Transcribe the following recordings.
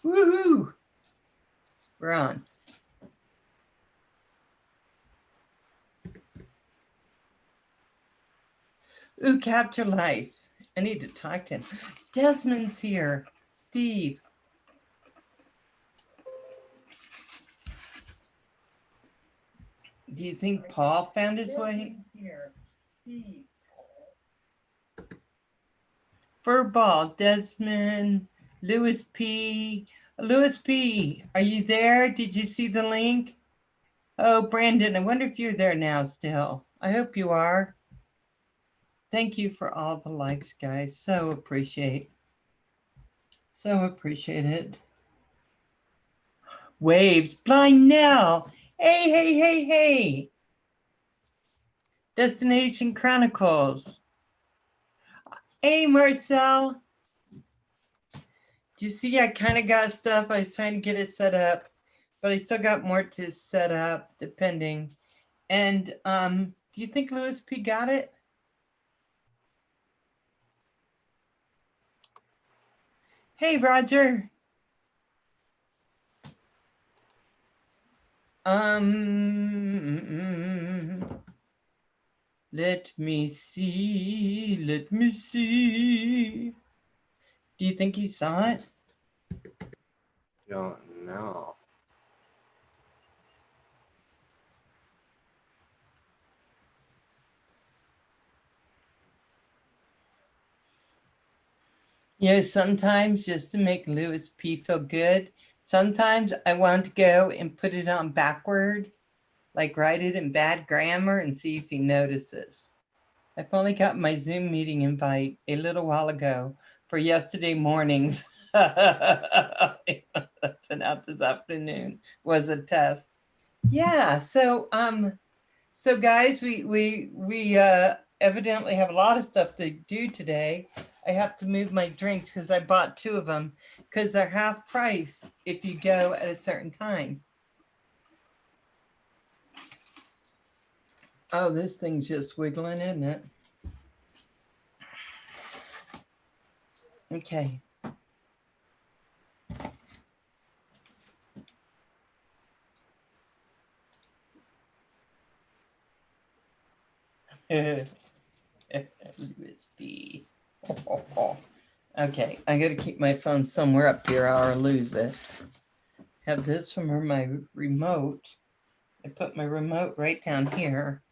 Woohoo! We're on. Ooh, Capture Life. I need to talk to him. Desmond's here. Steve. Do you think Paul found his way? Furball, Desmond, Louis P. Louis P, are you there? Did you see the link? Oh, Brandon, I wonder if you're there now still. I hope you are. Thank you for all the likes, guys. So appreciate it. Waves, Blind Nell. Hey, hey, hey, hey. Destination Chronicles. Hey, Marcel. Do you see I kind of got stuff? I was trying to get it set up, but I still got more to set up depending. And do you think Louis P got it? Hey, Roger. Let me see. Let me see. Do you think he saw it? Don't know. You know, sometimes just to make Louis P feel good, sometimes I want to go and put it on backward, like write it in bad grammar and see if he notices. I've only got my Zoom meeting invite a little while ago for yesterday morning's. That's an out this afternoon was a test. Yeah, so guys, we evidently have a lot of stuff to do today. I have to move my drinks because I bought 2 of them because they're half price if you go at a certain time. Oh, this thing's just wiggling, isn't it? Okay. USB. Okay, I gotta keep my phone somewhere up here or I'll lose it. Have this from my remote. I put my remote right down here.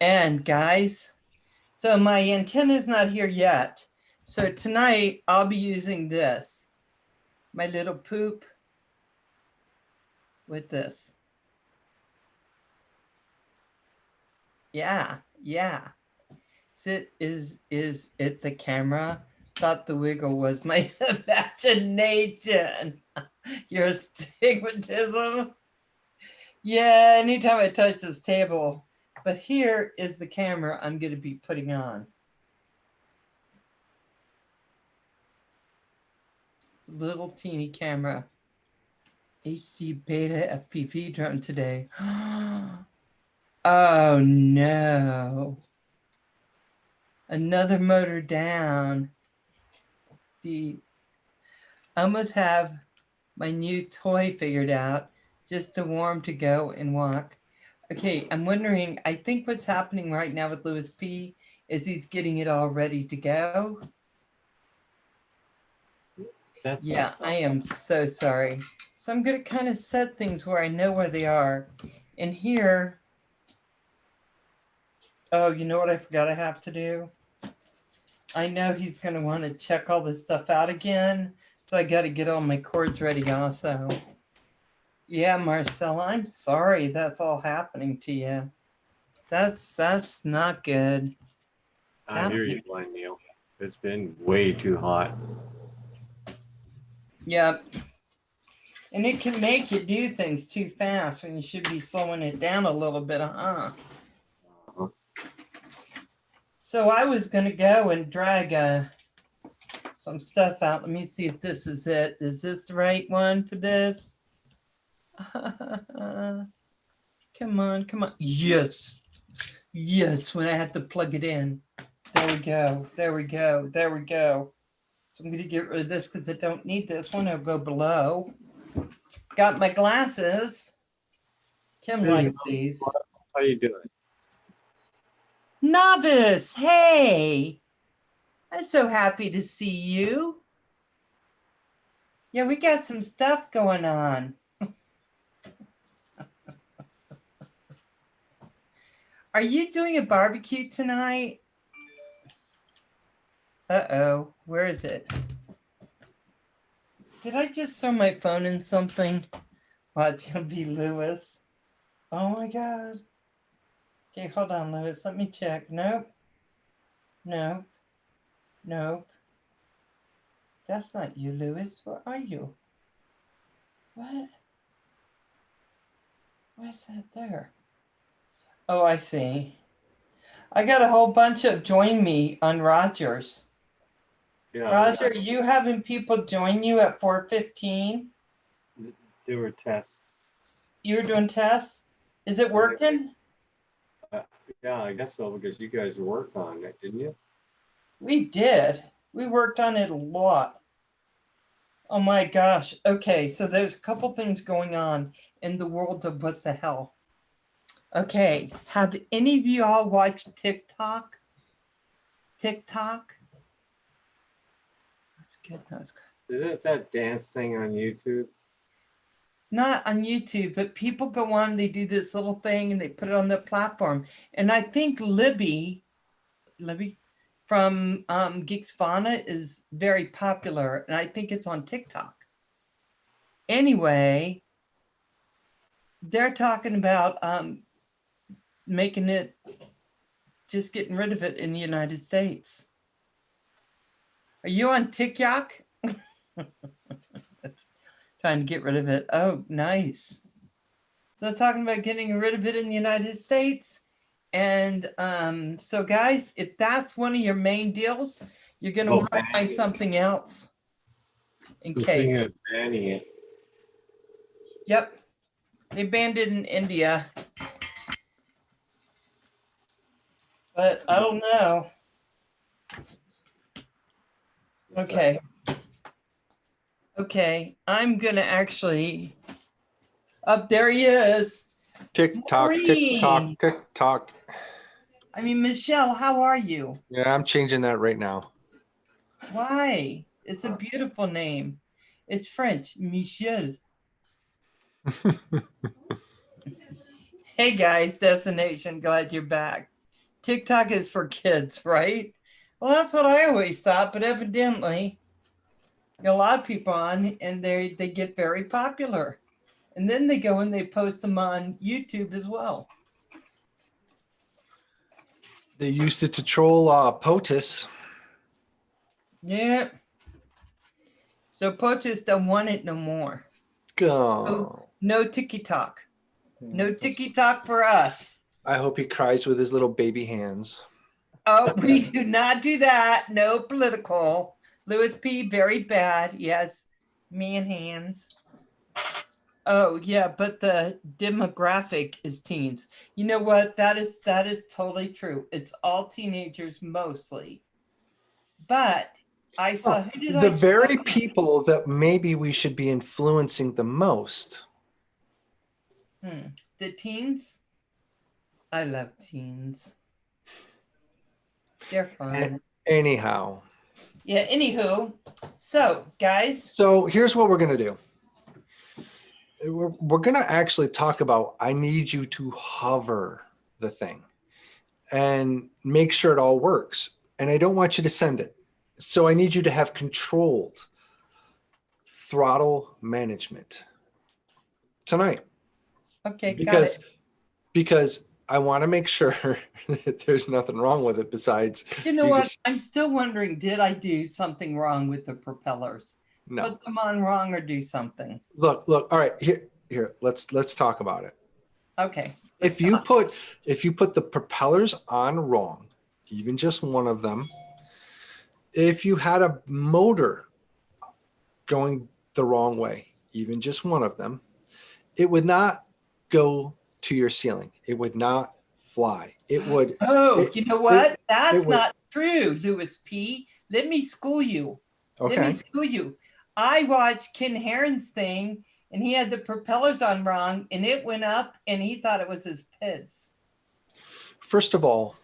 And guys, so my antenna's not here yet. So tonight I'll be using this, my little poop with this. Yeah, yeah. Is it the camera? Thought the wiggle was my imagination. Your astigmatism. Yeah, anytime I touch this table. But here is the camera I'm going to be putting on. Little teeny camera. HD beta FPV drone today. Oh no. Another motor down. I almost have my new toy figured out, just too warm to go and walk. Okay, I'm wondering, I think what's happening right now with Louis P is he's getting it all ready to go. Yeah, I am so sorry. So I'm going to kind of set things where I know where they are. And here, oh, you know what I forgot I have to do? I know he's going to want to check all this stuff out again. So I got to get all my cords ready also. Yeah, Marcella, I'm sorry that's all happening to you. That's not good. I hear you, Blind Neil. It's been way too hot. Yep. And it can make you do things too fast when you should be slowing it down a little bit, huh? So I was going to go and drag some stuff out. Let me see if this is it. Is this the right one for this? Come on, come on. Yes. Yes, when I have to plug it in. There we go. There we go. There we go. So I'm going to get rid of this because I don't need this one. I'll go below. Got my glasses. Kim Hey, likes these. how you doing? Novice, hey. I'm so happy to see you. Yeah, we got some stuff going on. Are you doing a barbecue tonight? Uh-oh, where is it? Did I just throw my phone in something? Watch, it'll be Louis. Oh my God. Okay, hold on, Louis. Let me check. Nope. Nope. Nope. That's not you, Louis. Where are you? What? Where's that there? Oh, I see. I got a whole bunch of join me on Rogers. Yeah, Roger, you having people join you at 4:15? they were tests. You're doing tests? Is it working? Yeah, I guess so because you guys worked on it, didn't you? We did. We worked on it a lot. Oh my gosh. Okay, so there's a couple things going on in the world of what the hell. Okay, have any of you all watched TikTok? TikTok? That's good. That's good. Isn't it that dance thing on YouTube? Not on YouTube, but people go on, they do this little thing and they put it on the platform. And I think Libby from Geeks Fauna is very popular, and I think it's on TikTok. Anyway, they're talking about making it, just getting rid of it in the United States. Are you on TikTok? Trying to get rid of it. Oh, nice. So they're talking about getting rid of it in the United States. And so guys, if that's one of your main deals, you're going to want to find something else in case. Of banning it. Yep. They banned it in India. But I don't know. Okay. Okay. I'm going to actually, up there he is. TikTok, TikTok, Maureen. TikTok. I mean, Michelle, how are you? Yeah, I'm changing that right now. Why? It's a beautiful name. It's French, Michel. Hey guys, Destination, glad you're back. TikTok is for kids, right? Well, that's what I always thought, but evidently a lot of people on and they get very popular. And then they go and they post them on YouTube as well. They used it to troll POTUS. Yeah. So POTUS don't want it no more. Oh. No TikTok. No TikTok for us. I hope he cries with his little baby hands. Oh, we do not do that. No political. Louis P, very bad. Yes, me and hands. Oh yeah, but the demographic is teens. You know what? That is totally true. It's all teenagers mostly. But I saw the very people that maybe we should be influencing the most. The teens. I love teens. They're fun. Anyhow. Yeah, anywho. So, guys. So here's what we're going to do. We're going to actually talk about, I need you to hover the thing and make sure it all works. And I don't want you to send it. So I need you to have controlled throttle management tonight. Okay, because I want to make sure that there's nothing wrong with it besides. You know what? I'm still wondering, did I do something wrong with the propellers? No. Put them on wrong or do something? Look, all right, here, let's talk about it. Okay. If you put the propellers on wrong, even just one of them, if you had a motor going the wrong way, even just one of them, it would not go to your ceiling. It would not fly. It would. Oh, you know what? That's not true, Louis P. Let me school you. Let Okay. me school you. I watched Ken Heron's thing, and he had the propellers on wrong, and it went up, and he thought it was his pits. First of all,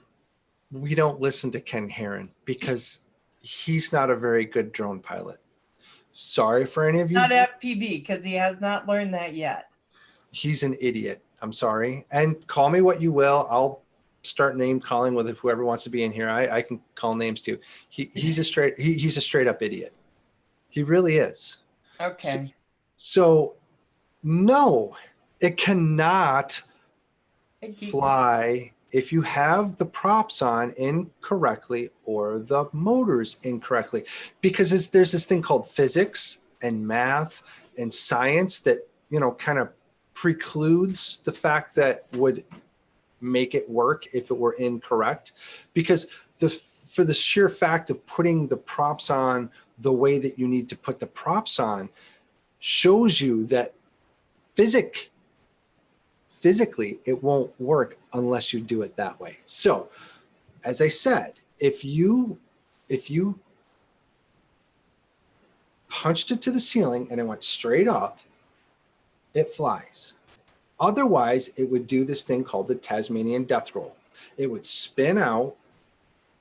we don't listen to Ken Heron because he's not a very good drone pilot. Sorry for any of you. Not FPV, because he has not learned that yet. He's an idiot. I'm sorry. And call me what you will. I'll start name calling with whoever wants to be in here. I can call names too. He's a straight up idiot. He really is. Okay. So no, it cannot Okay. fly if you have the props on incorrectly or the motors incorrectly, because there's this thing called physics and math and science that, you know, kind of precludes the fact that would make it work if it were incorrect, because for the sheer fact of putting the props on the way that you need to put the props on shows you that physically it won't work unless you do it that way. So as I said, if you punched it to the ceiling and it went straight up, it flies. Otherwise, it would do this thing called the Tasmanian death roll. It would spin out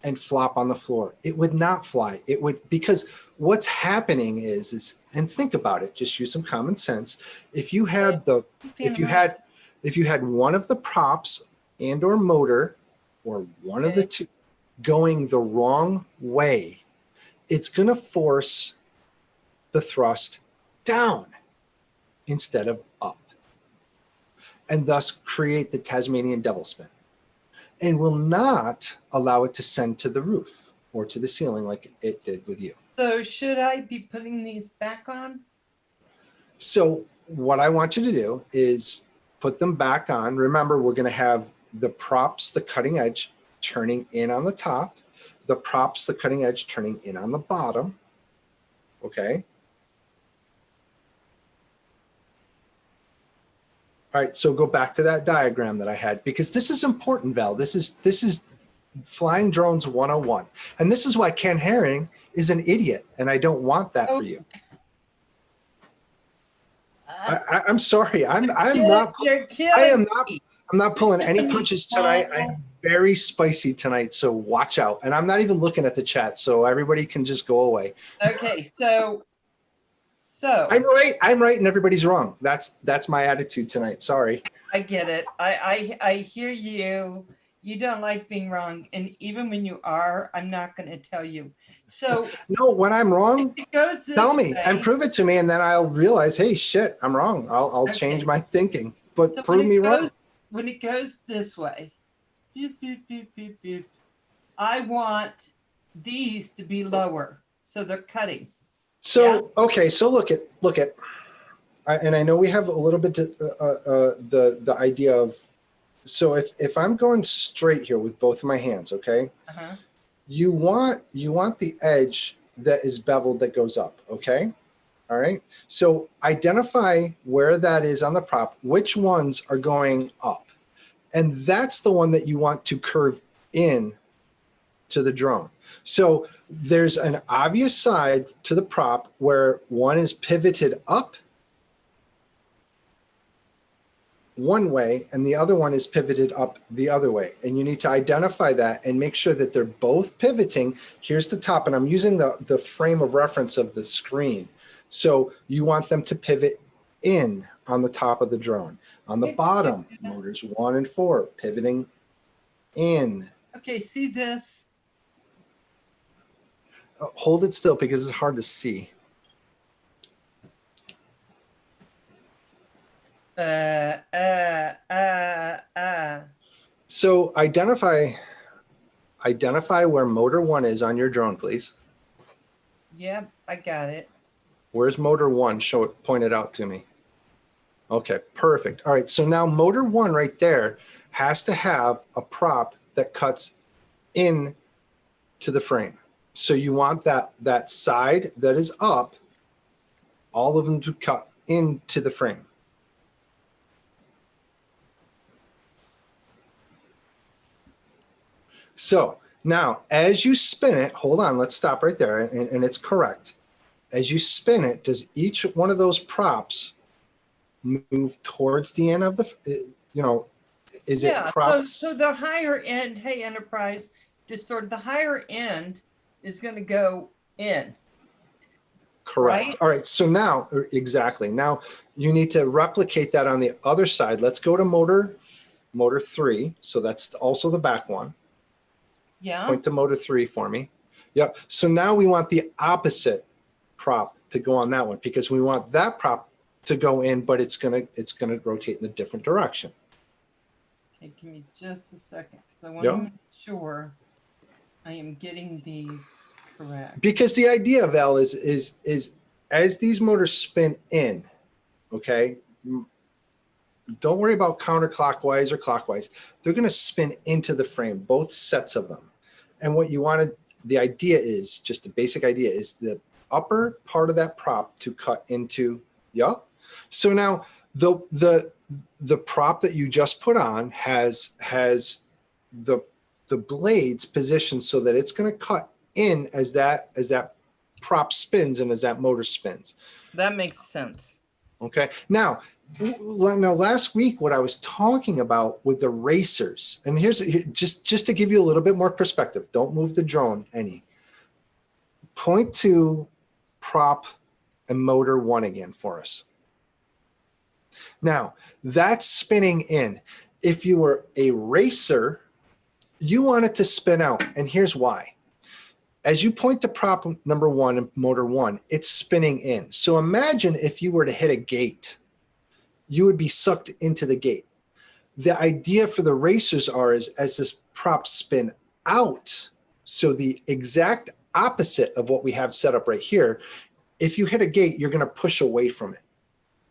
and flop on the floor. It would not fly. It would, because what's happening is, and think about it, just use some common sense. If you had one of the props and or motor or one of the two going the wrong way, it's going to force the thrust down instead of up, and thus create the Tasmanian devil spin, and will not allow it to send to the roof or to the ceiling like it did with you. So should I be putting these back on? So what I want you to do is put them back on. Remember, we're going to have the props, the cutting edge, turning in on the top, the props, the cutting edge, turning in on the bottom. Okay. All right, so go back to that diagram that I had, because this is important, Val. This is flying drones 101. And this is why Ken Herring is an idiot, and I don't want that for you. I'm sorry. I'm not pulling any punches tonight. I'm very spicy tonight, so watch out. And I'm not even looking at the chat, so everybody can just go away. Okay, so I'm right, and everybody's wrong. That's my attitude tonight. Sorry. I get it. I hear you. You don't like being wrong, and even when you are, I'm not going to tell you. So no, when I'm wrong, tell me and prove it to me, and then I'll realize, hey, shit, I'm wrong. I'll change my thinking, but so prove me wrong. When it goes this way, beep, beep, beep, beep, beep, I want these to be lower, so they're cutting. So okay, so look at, and I know we have a little bit the idea of. So if I'm going straight here with both of my hands, okay, you want the edge that is beveled that goes up, okay, all right. So identify where that is on the prop, which ones are going up, and that's the one that you want to curve in to the drone. So there's an obvious side to the prop where one is pivoted up one way and the other one is pivoted up the other way. And you need to identify that and make sure that they're both pivoting. Here's the top, and I'm using the frame of reference of the screen. So you want them to pivot in on the top of the drone. On the bottom, motors 1 and 4, pivoting in. Okay, see this? Hold it still because it's hard to see. So identify where motor 1 is on your drone, please. Yep, I got it. Where's motor 1? Show it, point it out to me. Okay, perfect. All right, so now motor 1 right there has to have a prop that cuts in to the frame. So you want that side that is up, all of them to cut into the frame. So now as you spin it, hold on, let's stop right there, and it's correct. as you spin it, does each one of those props move towards the end of the, is it Yeah, props? so the higher end, hey, Enterprise, just sort of the higher end is going to go in. Correct. Right? All right. So now, exactly. Now you need to replicate that on the other side. Let's go to motor 3. So that's also the back one. Yeah. Point to motor 3 for me. Yep. So now we want the opposite prop to go on that one because we want that prop to go in, but it's gonna rotate in a different direction. Okay, give me just a second because I want Yep. to make sure I am getting these correct. Because the idea, Val, is as these motors spin in, okay, don't worry about counterclockwise or clockwise. They're going to spin into the frame, both sets of them. And what you wanted, the idea is, just the basic idea is the upper part of that prop to cut into, So now the prop that you just put on has the blades positioned so that it's going to cut in as that prop spins and as that motor spins. That makes sense. Okay. Now last week, what I was talking about with the racers, and here's just to give you a little bit more perspective. Don't move the drone any. Point to prop and motor 1 again for us. Now that's spinning in. If you were a racer, you want it to spin out, and here's why. As you point to prop number 1 and motor 1, it's spinning in. So imagine if you were to hit a gate, you would be sucked into the gate. The idea for the racers is as this prop spin out, so the exact opposite of what we have set up right here, if you hit a gate, you're going to push away from it.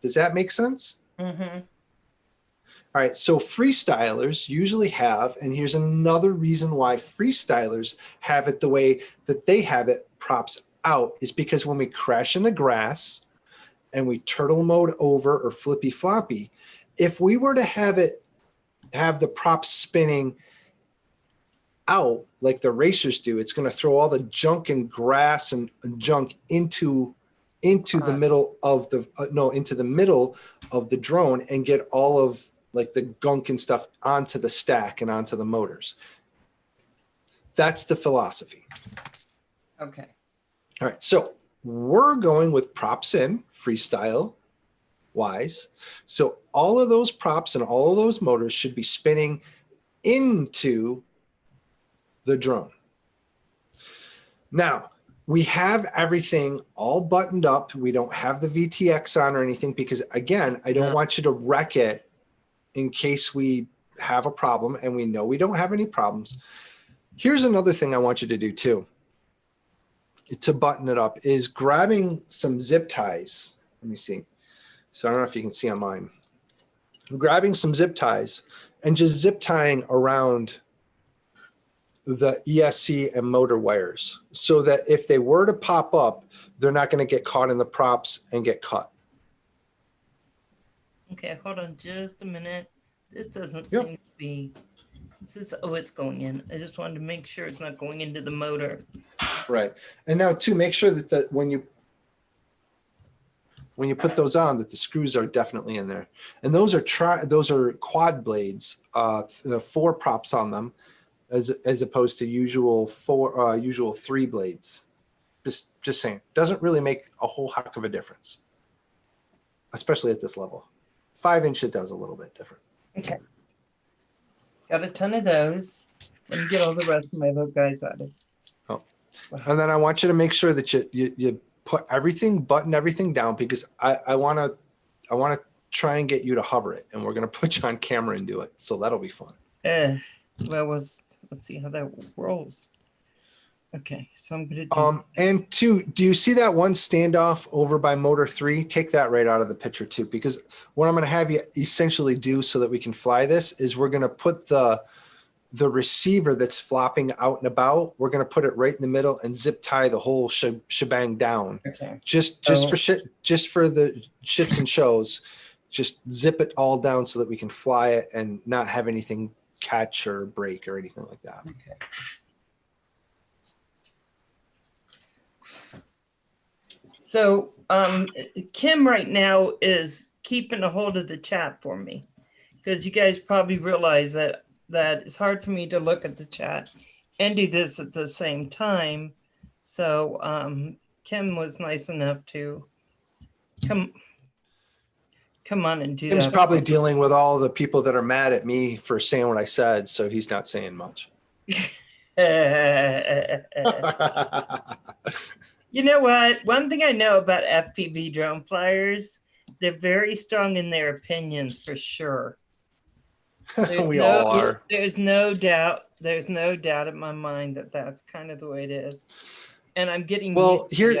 Does that make sense? Mm-hmm. All right, so freestylers usually have, and here's another reason why freestylers have it the way that they have it, props out, is because when we crash in the grass and we turtle mode over or flippy floppy, if we were to have the prop spinning out like the racers do, it's going to throw all the junk and grass and junk into the middle of into the middle of the drone and get all of like the gunk and stuff onto the stack and onto the motors. That's the philosophy. Okay. All right. So we're going with props in freestyle wise. So all of those props and all of those motors should be spinning into the drone. Now we have everything all buttoned up. We don't have the VTX on or anything because again, I don't want you to wreck it in case we have a problem, and we know we don't have any problems. Here's another thing I want you to do too, to button it up, is grabbing some zip ties. Let me see. So I don't know if you can see on mine. I'm grabbing some zip ties and just zip tying around the ESC and motor wires so that if they were to pop up, they're not going to get caught in the props and get cut. Okay, hold on just a minute. This doesn't Yep. seem to be. It's going in. I just wanted to make sure it's not going into the motor. Right. And now too, make sure that when you put those on, that the screws are definitely in there. And those are quad blades, 4 props on them, as opposed to usual 3 blades. Just saying, doesn't really make a whole heck of a difference, especially at this level. 5-inch, it does a little bit different. Okay. Got a ton of those. Let me get all the rest of my little guys out of. Oh, and then I want you to make sure that you put button everything down, because I want to try and get you to hover it, and we're going to put you on camera and do it. So that'll be fun. Let's see how that rolls. Okay, so I'm going to do. And 2, do you see that one standoff over by motor 3? Take that right out of the picture too, because what I'm going to have you essentially do so that we can fly this is we're going to put the receiver that's flopping out and about, we're going to put it right in the middle and zip tie the whole shebang down. Okay. Just for the shits and shows, just zip it all down so that we can fly it and not have anything catch or break or anything like that. Okay. So Kim right now is keeping a hold of the chat for me, because you guys probably realize that it's hard for me to look at the chat and do this at the same time. So Kim was nice enough to come on and do Tim's that. probably dealing with all the people that are mad at me for saying what I said, so he's not saying much. You know what? One thing I know about FPV drone flyers, they're very strong in their opinions for sure. We all are. There's no doubt. There's no doubt in my mind that that's kind of the way it is. And I'm getting Well, here's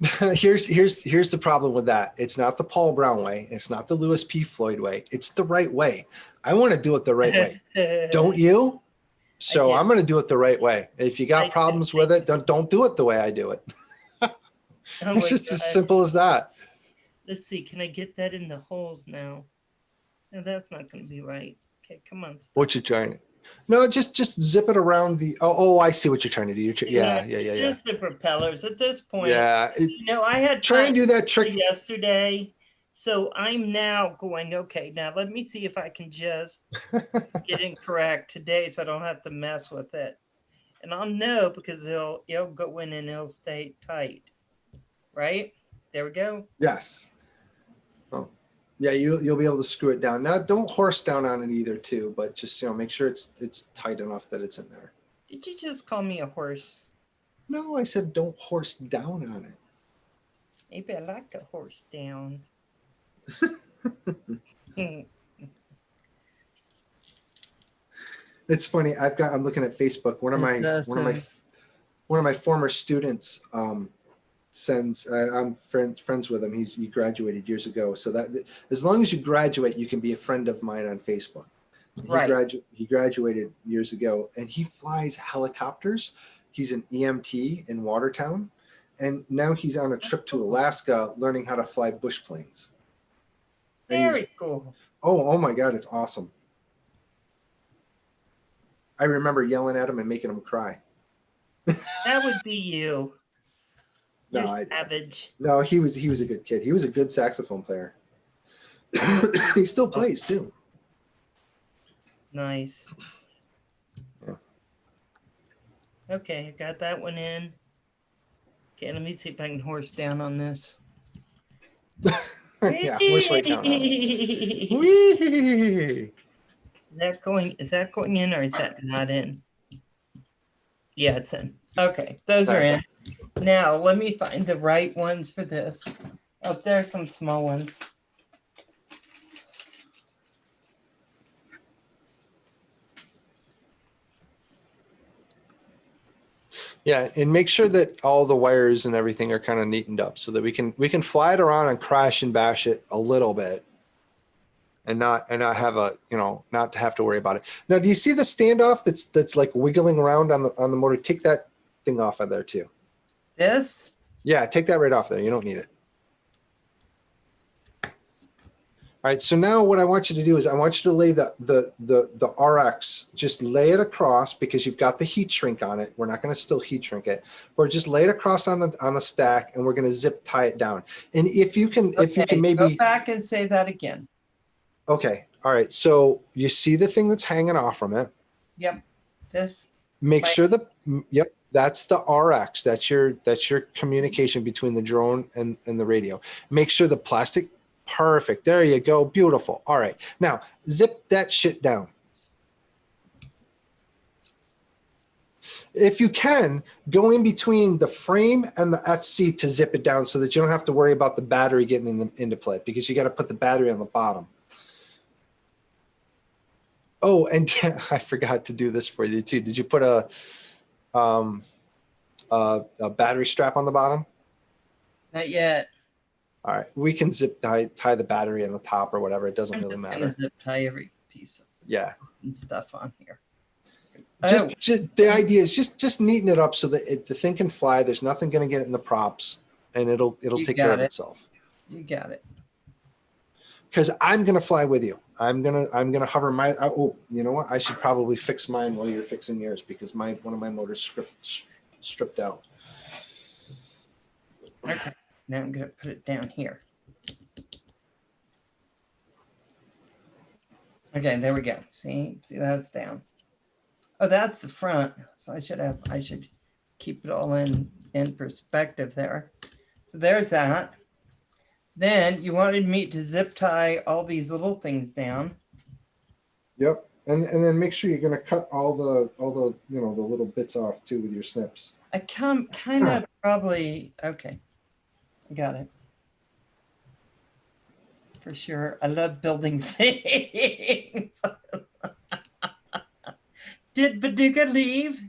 the problem with that. It's not the Paul Brown way. It's not the Louis P Floyd way. It's the right way. I want to do it the right way. Don't you? So I'm going to do it the right way. If you got problems with it, don't do it the way I do it. It's just as simple as that. Let's see. Can I get that in the holes now? No, that's not going to be right. Okay, come on. What you trying to? No, just zip it around the. Oh, I see what you're trying to do. Yeah. Just the propellers at this point. Yeah. I had try and do that trick yesterday. So I'm now going, okay, now let me see if I can just get it correct today so I don't have to mess with it. And I'll know because it'll go in and it'll stay tight. Right? There we go. Yes. Oh. Yeah, you'll be able to screw it down. Now don't horse down on it either too, but just make sure it's tight enough that it's in there. Did you just call me a horse? No, I said don't horse down on it. Maybe I like to horse down. It's funny. I'm looking at Facebook. One of my former students sends. I'm friends with him. He graduated years ago. So that as long as you graduate, you can be a friend of mine on Facebook. Right. He graduated years ago, and he flies helicopters. He's an EMT in Watertown, and now he's on a trip to Alaska learning how to fly bush planes. Very cool. Oh my God, it's awesome. I remember yelling at him and making him cry. That would be you. No, You're savage. No, he was a good kid. He was a good saxophone player. He still plays too. Nice. Yeah. Okay, I got that one in. Okay, let me see if I can horse down on this. Yeah, horse right down on it. Whee! Is that going in or is that not in? Yeah, it's in. Okay, those are in. Now let me find the right ones for this. Oh, there are some small ones. Yeah, and make sure that all the wires and everything are kind of neatened up so that we can fly it around and crash and bash it a little bit, and not have not to have to worry about it. Now, do you see the standoff that's like wiggling around on the motor? Take that thing off of there too. This? Yeah, take that right off there. You don't need it. All right, so now what I want you to do is I want you to lay the RX, just lay it across because you've got the heat shrink on it. We're not going to still heat shrink it, but just lay it across on the stack, and we're going to zip tie it down. And if you can maybe go back and say that again. Okay, all right. So you see the thing that's hanging off from it. Yep. This. Make sure that's the RX. That's your communication between the drone and the radio. Make sure the plastic. Perfect. There you go. Beautiful. All right. Now zip that shit down. If you can, go in between the frame and the FC to zip it down so that you don't have to worry about the battery getting into play, because you got to put the battery on the bottom. Oh, and I forgot to do this for you too. Did you put a battery strap on the bottom? Not yet. All right, we can zip tie the battery on the top or whatever. It doesn't really matter. Zip tie every piece of and stuff on here. Just the idea is just neaten it up so that the thing can fly. There's nothing going to get in the props, and it'll take care of itself. You got it. Because I'm going to fly with you. I'm gonna hover my. Oh, you know what? I should probably fix mine while you're fixing yours because one of my motors stripped out. Okay, now I'm gonna put it down here. Okay, there we go. See, that's down. Oh, that's the front. So I should keep it all in perspective there. So there's that. Then you wanted me to zip tie all these little things down. Yep. And then make sure you're gonna cut all the the little bits off too with your snips. I kind of probably, okay, I got it. For sure. I love building things. Did Paducah leave?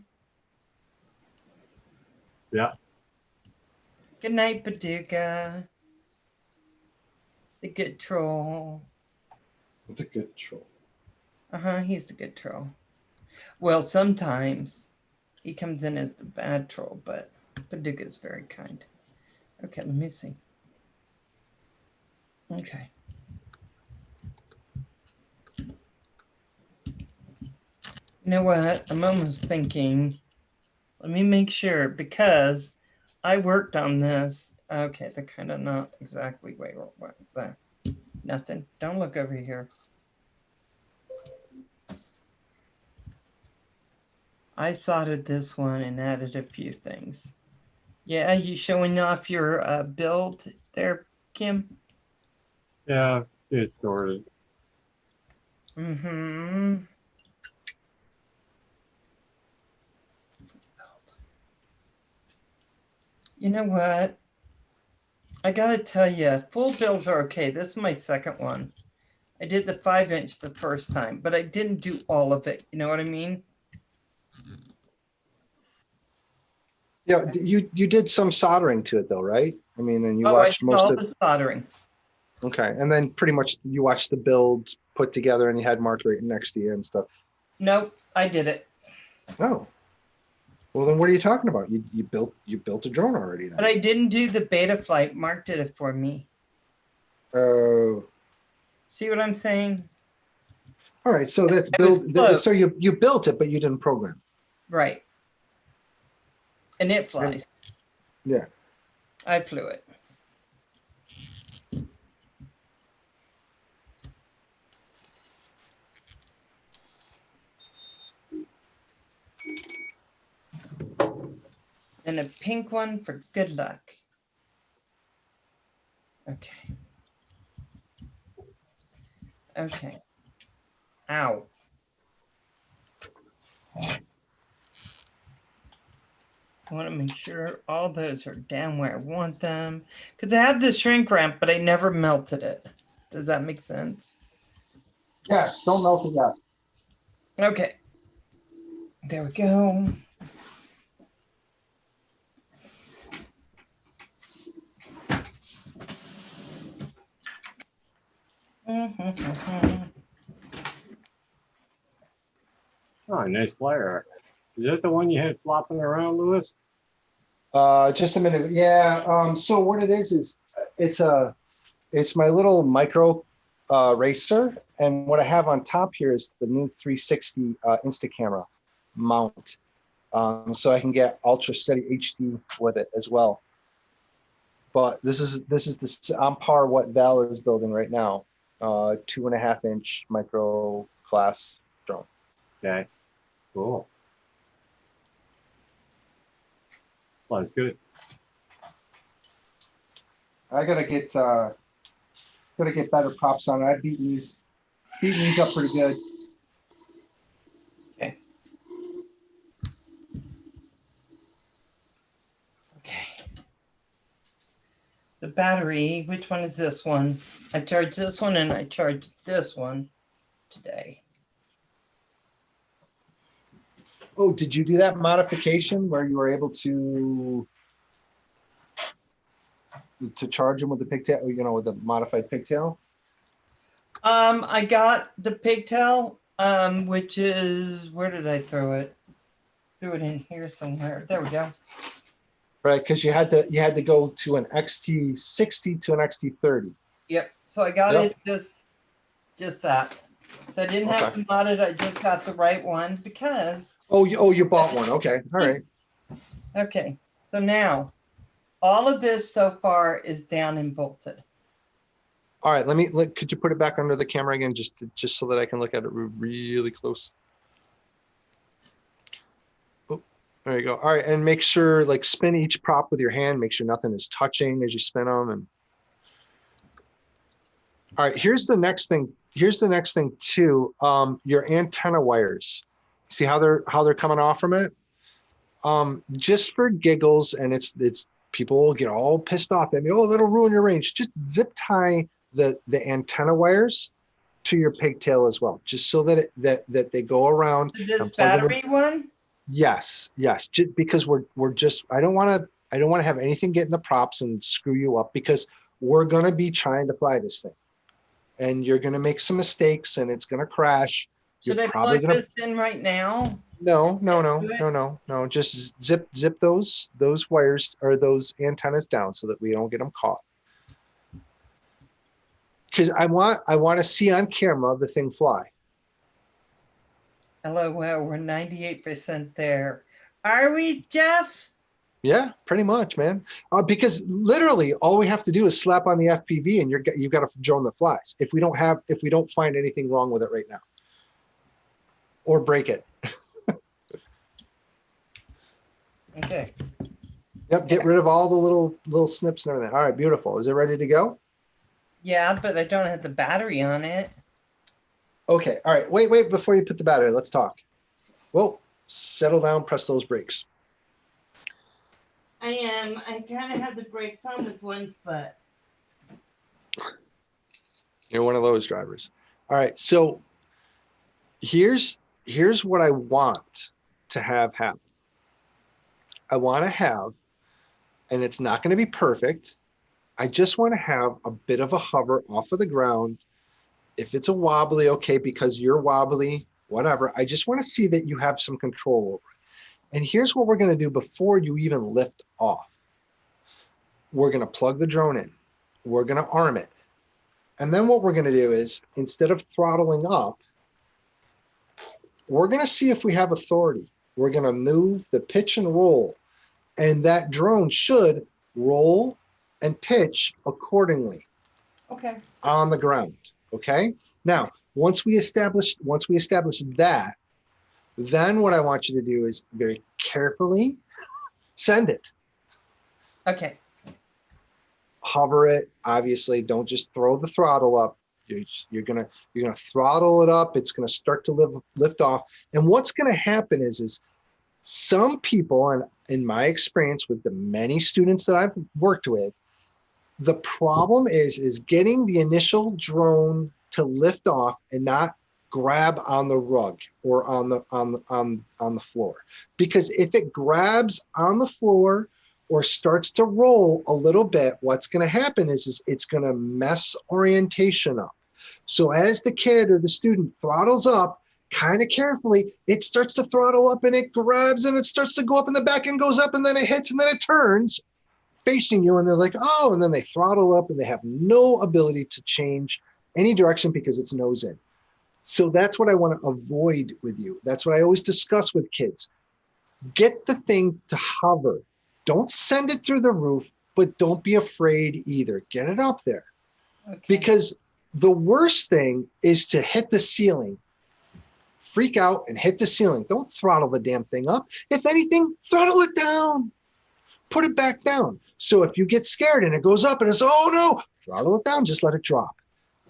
Yeah. Good night, Paducah. The good troll. The good troll. He's the good troll. Well, sometimes he comes in as the bad troll, but Paducah's very kind. Okay, let me see. Okay. You know what? I'm almost thinking, let me make sure, because I worked on this. Okay, they're kind of not exactly, wait, what, nothing. Don't look over here. I soldered this one and added a few things. Yeah, you showing off your build there, Kim? Yeah, it's sorted. Mm-hmm. You know what? I gotta tell you, full builds are okay. This is my second one. I did the 5-inch the first time, but I didn't do all of it. You know what I mean? Yeah, you did some soldering to it though, right? I mean, and you I watched did most all of. the soldering. Okay, and then pretty much you watched the build put together, and you had Mark right next to you and stuff. Nope, I did it. Oh, well then what are you talking about? You built a drone already then. But I didn't do the beta flight. Mark did it for me. Oh, See what I'm saying? all right. So that's It was build. close. So you built it, but you didn't program. Right. And it flies. Yeah. I flew it. And a pink one for good luck. Okay. Okay. Ow. I want to make sure all those are down where I want them. Because I have the shrink wrap, but I never melted it. Does that make sense? Yes. Don't melt it yet. Okay. There we go. Oh, nice flyer. Is that the one you had flopping around, Louis? Just a minute. Yeah. So what it is it's my little micro racer, and what I have on top here is the new 360 Insta camera mount, so I can get ultra steady HD with it as well. But this is on par what Val is building right now, 2.5-inch micro class drone. Okay, cool. Well, that's good. I gotta get better props on it. I've beaten these up pretty good. Okay. Okay. The battery, which one is this one? I charged this one and I charged this one today. Oh, did you do that modification where you were able to charge them with the pigtail, with the modified pigtail? I got the pigtail, which is, where did I throw it? Threw it in here somewhere. There we go. Right, because you had to go to an XT60 to an XT30. Yep. So I got Yep. it just that. So I didn't have Okay. to mod it. I just got the right one because. Oh, you bought one. Okay, all right. Okay. So now All of this so far is down and bolted. All right, could you put it back under the camera again, just so that I can look at it really close? Oh, there you go. All right, and make sure, like, spin each prop with your hand. Make sure nothing is touching as you spin them. And all right, here's the next thing. Here's the next thing too. Your antenna wires. See how they're coming off from it? Just for giggles, and it's people will get all pissed off at me. Oh, that'll ruin your range. Just zip tie the antenna wires to your pigtail as well, just so that that they go around. This battery one? Yes, just because we're just I don't want to have anything get in the props and screw you up, because we're going to be trying to fly this thing, and you're going to make some mistakes and it's going to crash. Should I plug this in right now? No. Just zip those wires or those antennas down so that we don't get them caught. Because I want to see on camera the thing fly. Hello, well, we're 98% there. Are we, Jeff? Yeah, pretty much, man. Because literally all we have to do is slap on the FPV and you've got a drone that flies. If we don't find anything wrong with it right now, or break it. Okay. Yep. Get rid of all the little snips and everything. All right, beautiful. Is it ready to go? Yeah, but I don't have the battery on it. Okay. All right. Wait. Before you put the battery, let's talk. Whoa. Settle down. Press those brakes. I am. I kind of have the brakes on with one foot. You're one of those drivers. All right. So here's what I want to have happen. I want to have, and it's not going to be perfect, I just want to have a bit of a hover off of the ground. If it's a wobbly, okay, because you're wobbly, whatever. I just want to see that you have some control over it. And here's what we're going to do before you even lift off. We're going to plug the drone in. We're going to arm it. And then what we're going to do is, instead of throttling up, we're going to see if we have authority. We're going to move the pitch and roll, and that drone should roll and pitch accordingly. Okay. On the ground. Okay. Now, once we establish that, then what I want you to do is very carefully send it. Okay. Hover it. Obviously, don't just throw the throttle up. You're gonna throttle it up. It's gonna start to lift off. And what's gonna happen is some people, and in my experience with the many students that I've worked with, the problem is getting the initial drone to lift off and not grab on the rug or on the floor. Because if it grabs on the floor or starts to roll a little bit, what's going to happen is it's going to mess orientation up. So as the kid or the student throttles up, kind of carefully, it starts to throttle up and it grabs and it starts to go up, and the back end goes up, and then it hits, and then it turns facing you, and they're like, oh, and then they throttle up and they have no ability to change any direction because it's nose in. So that's what I want to avoid with you. That's what I always discuss with kids. Get the thing to hover. Don't send it through the roof, but don't be afraid either. Get it up there. Okay. Because the worst thing is to hit the ceiling, freak out and hit the ceiling. Don't throttle the damn thing up. If anything, throttle it down. Put it back down. So if you get scared and it goes up and it's, oh no, throttle it down, just let it drop.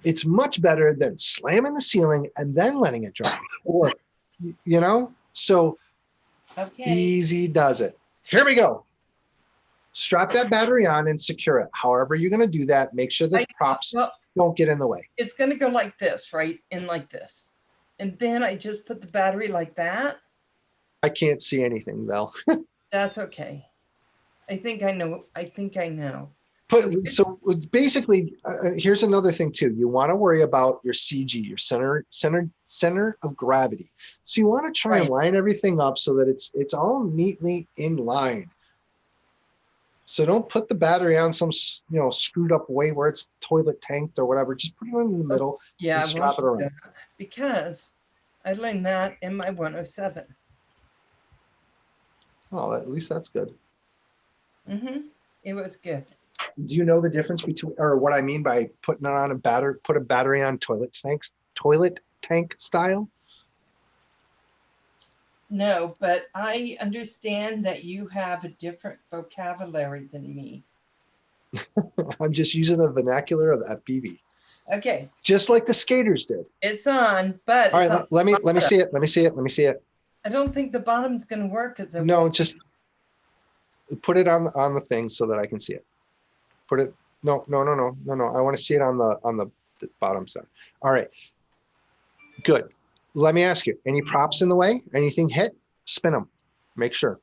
It's much better than slamming the ceiling and then letting it drop. Or, so okay. Easy does it. Here we go. Strap that battery on and secure it. However you're going to do that, make sure the props don't get in the way. It's going to go like this, right? And like this. And then I just put the battery like that. I can't see anything, Val. That's okay. I think I know. But so basically, here's another thing too. You want to worry about your CG, your center of gravity. So you want to try and line everything up so that it's all neatly in line. So don't put the battery on some screwed up way where it's toilet tanked or whatever. Just put it in the middle and strap it around. Because I learned that in my 107. Oh, at least that's good. Mm-hmm. It was good. Do you know the difference between, or what I mean by putting it on put a battery on toilet tank style? No, but I understand that you have a different vocabulary than me. I'm just using the vernacular of FPV, Okay, just like the skaters did. it's on, but All it's right, on let me bottom. see it. Let me see it. Let me see it. I don't think the bottom's going to work. No, just put it on the thing so that I can see it. Put it. No. I want to see it on the bottom side. All right. Good. Let me ask you, any props in the way? Anything hit? Spin them. Make sure.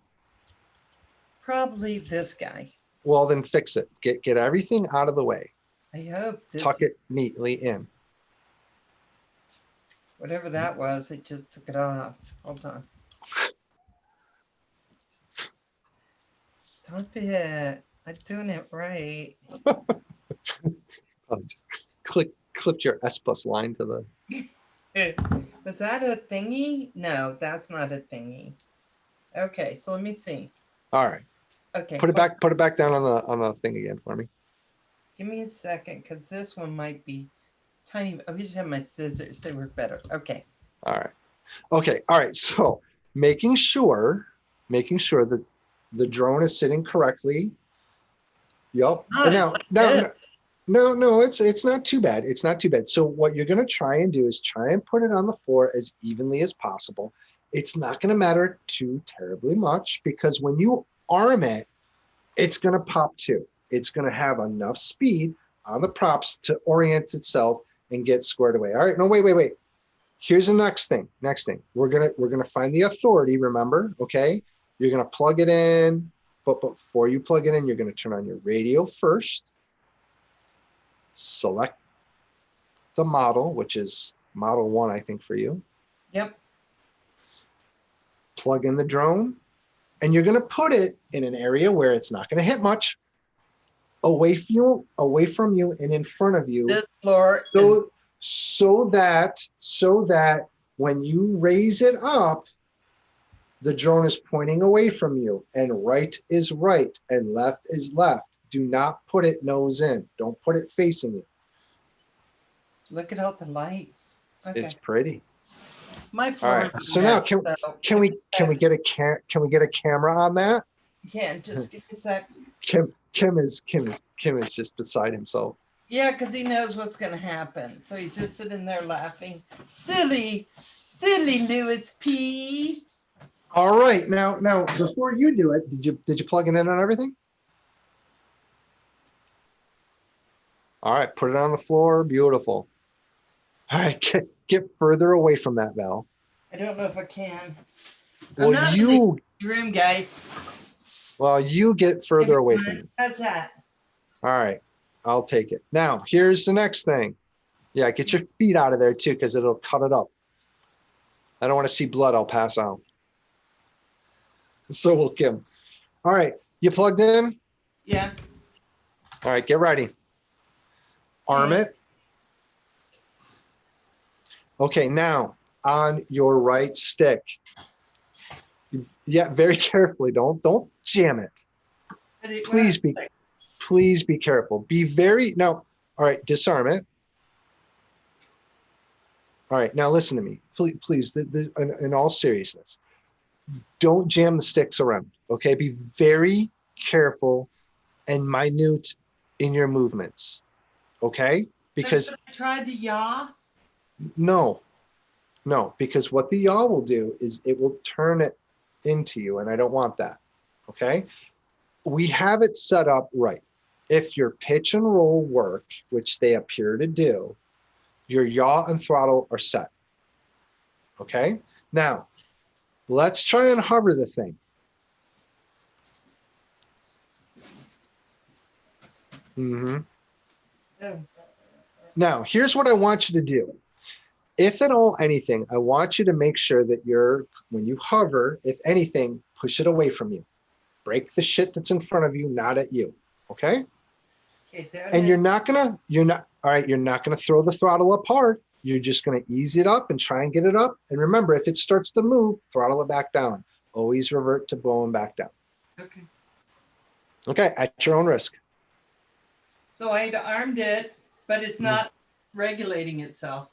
Probably this guy. Well, then fix it. Get everything out of the way. I hope this, Tuck it neatly in. whatever that was, it just took it off. Hold on. Stop it. I'm doing it right. I'll just clipped your S plus line to the. Was that a thingy? No, that's not a thingy. Okay, so let me see. All right. Okay. Put it back down on the thing again for me. Give me a second, because this one might be tiny. I wish I had my scissors. They work better. Okay. All right. Okay. All right. So making sure that the drone is sitting correctly. Yep. No, it's not too bad. It's not too bad. So what you're going to try and do is try and put it on the floor as evenly as possible. It's not going to matter too terribly much, because when you arm it, it's going to pop too. It's going to have enough speed on the props to orient itself and get squared away. All right. No, wait. Here's the next thing. We're gonna find the authority, remember? Okay. You're gonna plug it in, but before you plug it in, you're gonna turn on your radio first. Select the model, which is model 1, I think, for you. Yep. Plug in the drone, and you're gonna put it in an area where it's not gonna hit much, away from you and in front of you. This floor So that when you raise it up, the drone is pointing away from you, and right is right and left is left. Do not put it nose in. Don't put it facing you. Look at all the lights. Okay. It's pretty. My floor. All right. So now can we get a camera on that? You can just give me a sec. Kim is just beside himself. Yeah, because he knows what's going to happen. So he's just sitting there laughing. Silly Louis P. All right. Now, before you do it, did you plug it in on everything? All right. Put it on the floor. Beautiful. All right. Get further away from that, Val. I don't know if I can. Well, you room, guys. Well, you get further away from it. How's that? All right. I'll take it. Now, here's the next thing. Yeah, get your feet out of there too, because it'll cut it up. I don't want to see blood. I'll pass out. So will Kim. All right. You plugged in? Yeah. All right. Get ready. Arm it. Okay. Now, on your right stick. Yeah, very carefully. Don't jam it. Please be careful. Be very, now, all right, disarm it. All right, now listen to me. Please, in all seriousness, don't jam the sticks around, okay? Be very careful and minute in your movements, okay? Because should I try the yaw? No, because what the yaw will do is it will turn it into you, and I don't want that, okay? We have it set up right. If your pitch and roll work, which they appear to do, your yaw and throttle are set. Okay? Now, let's try and hover the thing. Now, here's what I want you to do. If at all anything, I want you to make sure that when you hover, if anything, push it away from you. Break the shit that's in front of you, not at you. Okay? And you're not gonna throw the throttle up hard. You're just gonna ease it up and try and get it up. And remember, if it starts to move, throttle it back down. Always revert to blowing back down. Okay. Okay, at your own risk. So I had armed it, but it's not regulating itself.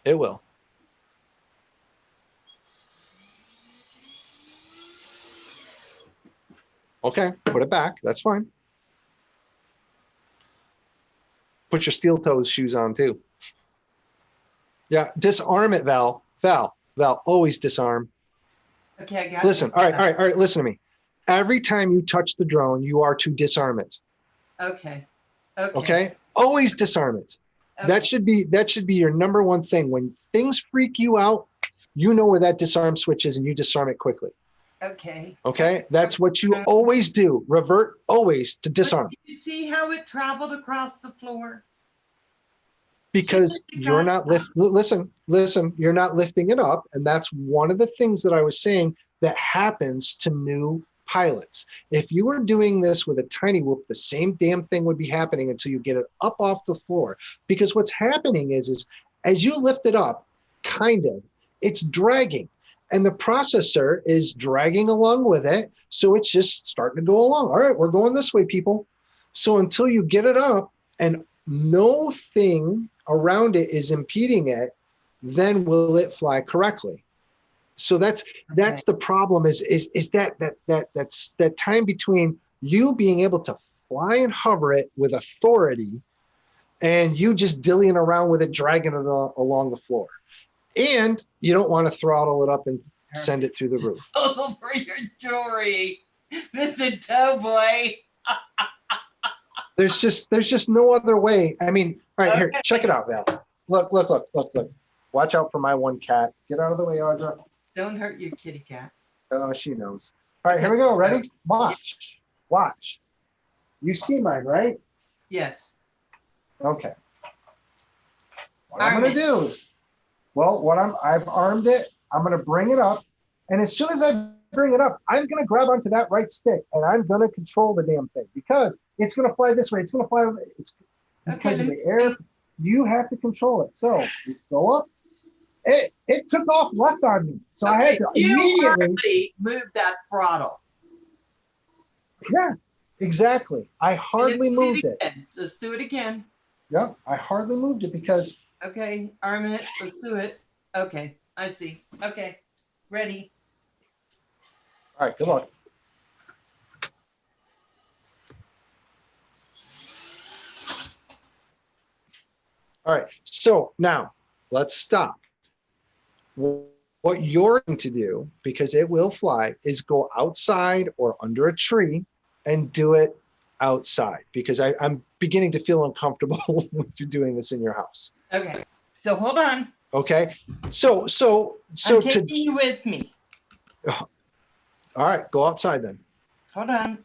It will. Okay, put it back. That's fine. Put your steel toes shoes on too. Yeah, disarm it, Val. Val, always disarm. Okay, I got Listen, it. all right, listen to me. Every time you touch the drone, you are to disarm it. Okay. Okay? Always disarm it. Okay. That should be your number one thing. When things freak you out, you know where that disarm switch is and you disarm it quickly. Okay. Okay? That's what you always do. Revert always to disarm. You see how it traveled across the floor? Because you're not listen, you're not lifting it up. And that's one of the things that I was saying that happens to new pilots. If you were doing this with a tiny whoop, the same damn thing would be happening until you get it up off the floor. Because what's happening is as you lift it up, it's dragging. And the processor is dragging along with it. So it's just starting to go along. All right, we're going this way, people. So until you get it up and no thing around it is impeding it, then will it fly correctly? So that's the problem is that time between you being able to fly and hover it with authority and you just dillying around with it, dragging it along the floor. And you don't want to throttle it up and send it through the roof. Total for your jewelry, Mr. Towboy. There's just no other way. I mean, all right, here, check it out, Val. Look. Watch out for my one cat. Get out of the way, Audra. Don't hurt your kitty cat. Oh, she knows. All right, here we go. Ready? Watch. You see mine, right? Yes. Okay. What I'm gonna do? Well, I've armed it. I'm gonna bring it up, and as soon as I bring it up, I'm gonna grab onto that right stick, and I'm gonna control the damn thing because it's gonna fly this way. It's gonna fly. It's because of the air. You have to control it. So you go up. It took off left on me, so I had to immediately move that throttle. Yeah, exactly. I hardly moved it. Let's do it again. Yeah, I hardly moved it because. Okay, arm it. Let's do it. Okay, I see. Okay, ready. All right, good luck. All right, so now let's stop. What you're going to do, because it will fly, is go outside or under a tree and do it outside because I'm beginning to feel uncomfortable with you doing this in your house. Okay, so hold on. Okay, so I'm taking you with me. All right, go outside then. Hold on.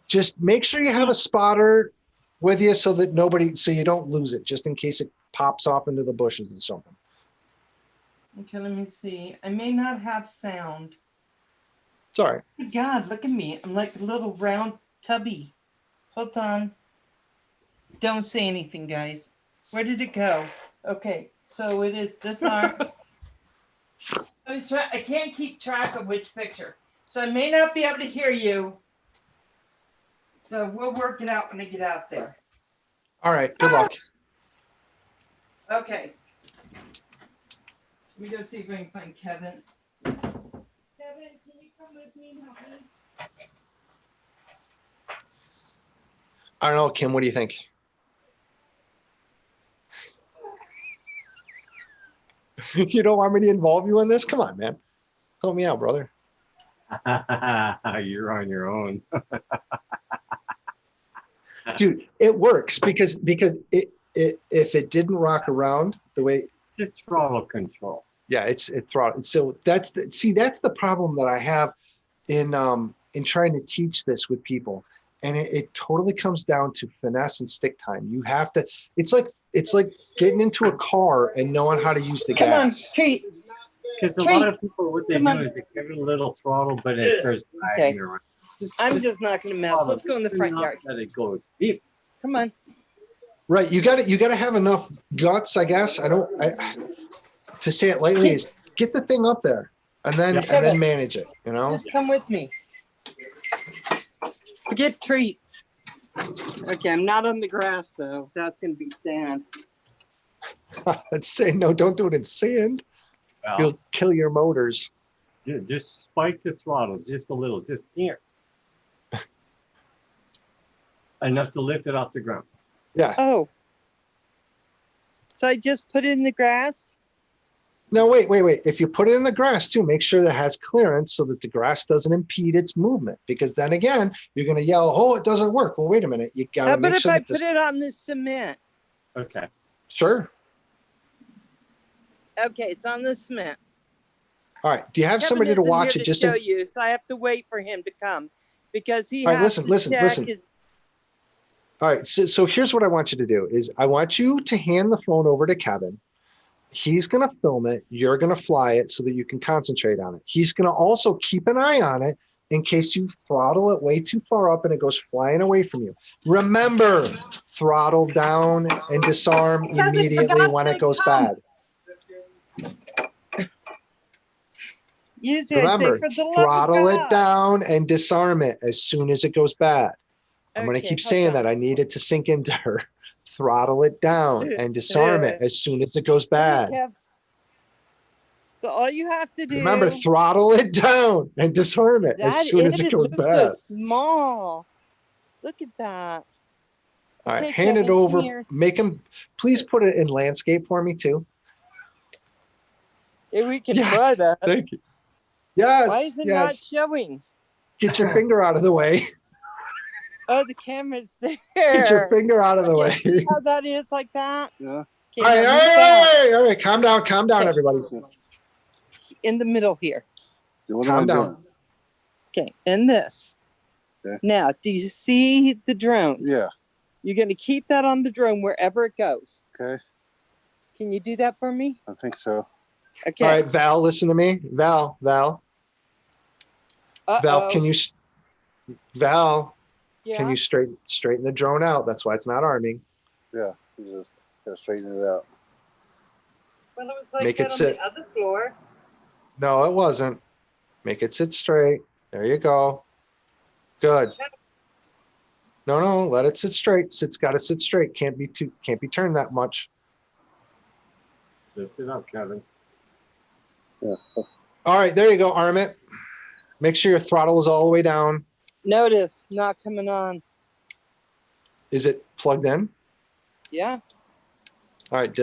Just make sure you have a spotter with you so you don't lose it, just in case it pops off into the bushes or something. Okay, let me see. I may not have sound. Sorry. Oh my God, look at me. I'm like a little round tubby. Hold on. Don't say anything, guys. Where did it go? Okay, so it is disarm. I can't keep track of which picture. So I may not be able to hear you. So we'll work it out when I get out there. All right, good luck. Okay. Let me go see if I can find Kevin. Kevin, can you come with me and help me? I don't know, Kim, what do you think? You don't want me to involve you in this? Come on, man. Help me out, brother. You're on your own. Dude, it works because if it didn't rock around the way, just throttle control. Yeah, it throttle. So that's the problem that I have in trying to teach this with people, and it totally comes down to finesse and stick time. You have to. It's like getting into a car and knowing how to use the gas. Come on, treat. Because a lot of people, what they do is they give it a little throttle, but it starts dragging around. I'm just not going to mess. Let's go in the front yard. That it goes. Beep. Come on. Right, you got to have enough guts, I guess. To say it lightly is get the thing up there and then manage it. You know. Just come with me. Forget treats. Okay, I'm not on the grass though. That's gonna be sand. I'd say no, don't do it in sand. Well, You'll kill your motors. just spike the throttle just a little, just here. Enough to lift it off the ground. Yeah. Oh. So I just put it in the grass? No, wait. If you put it in the grass too, make sure that it has clearance so that the grass doesn't impede its movement. Because then again, you're going to yell, "Oh, it doesn't work." Well, wait a minute. You got How to about make if sure I that put it on the cement? Okay. Sure. Okay, it's on the cement. All right. Do you have Kevin somebody to isn't watch here it? Just show you, so I have to wait for him to come because he All right, has listen. to check his. All right. So here's what I want you to do: is I want you to hand the phone over to Kevin. He's going to film it. You're going to fly it so that you can concentrate on it. He's going to also keep an eye on it in case you throttle it way too far up and it goes flying away from you. Remember, throttle down and disarm immediately when it goes bad. Usually Remember, I say, for the love of throttle it God. down and disarm it as soon as it goes bad. I'm going to keep hold saying on. that. I need it to sink into her. Throttle it down and disarm it as soon as it goes bad. So all you have to do. Remember, throttle it down and disarm it as soon as it goes looks bad. so small. Look at that. All right, Okay, hand it Kevin, over. here. Make him, please put it in landscape for me too. Yeah, we can Yes, try that. thank you. Yes, Why is it yes. not showing? Get your finger out of the way. Oh, the camera's there. Get your finger out of the way. See how that is like that? Yeah. Okay, All right, now all move back. right, all right. Calm down, Okay. everybody. In the middle here. What am I Calm down. doing? Okay, and this. Okay. Now, do you see the drone? Yeah. You're going to keep that on the drone wherever it goes. Okay. Can you do that for me? I think so. Okay. All right, Val, listen to me. Val, can you, Val, Yeah. can you straighten the drone out? That's why it's not arming. Yeah. You just gotta straighten it out. Well, it was like Make that it on sit. the other floor. No, it wasn't. Make it sit straight. There you go. Good. No, let it sit straight. It's got to sit straight. Can't be turned that much. Lift it up, Kevin. Yeah. All right, there you go. Arm it. Make sure your throttle is all the way down. Notice, not coming on. Is it plugged in? Yeah. All right,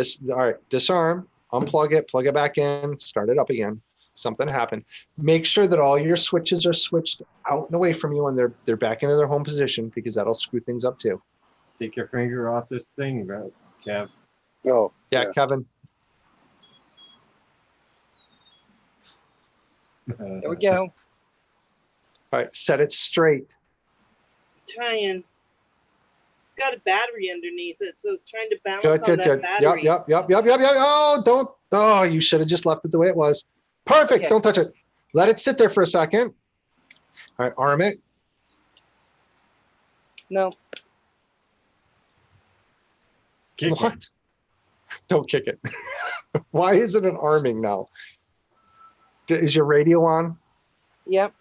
disarm, unplug it, plug it back in, start it up again. Something happened. Make sure that all your switches are switched out and away from you and they're back into their home position because that'll screw things up too. Take your finger off this thing, bro. Kev. Oh. Yeah, Kevin. There we go. All right, set it straight. Trying. It's got a battery underneath it, so it's trying to balance Good. battery. Yep. Oh, don't. Oh, you should have just left it the way it was. Perfect. Okay. Don't touch it. Let it sit there for a second. All right, arm it. No. Kick it. What? Don't kick it. Why is it an arming now? Is your radio on? Yep.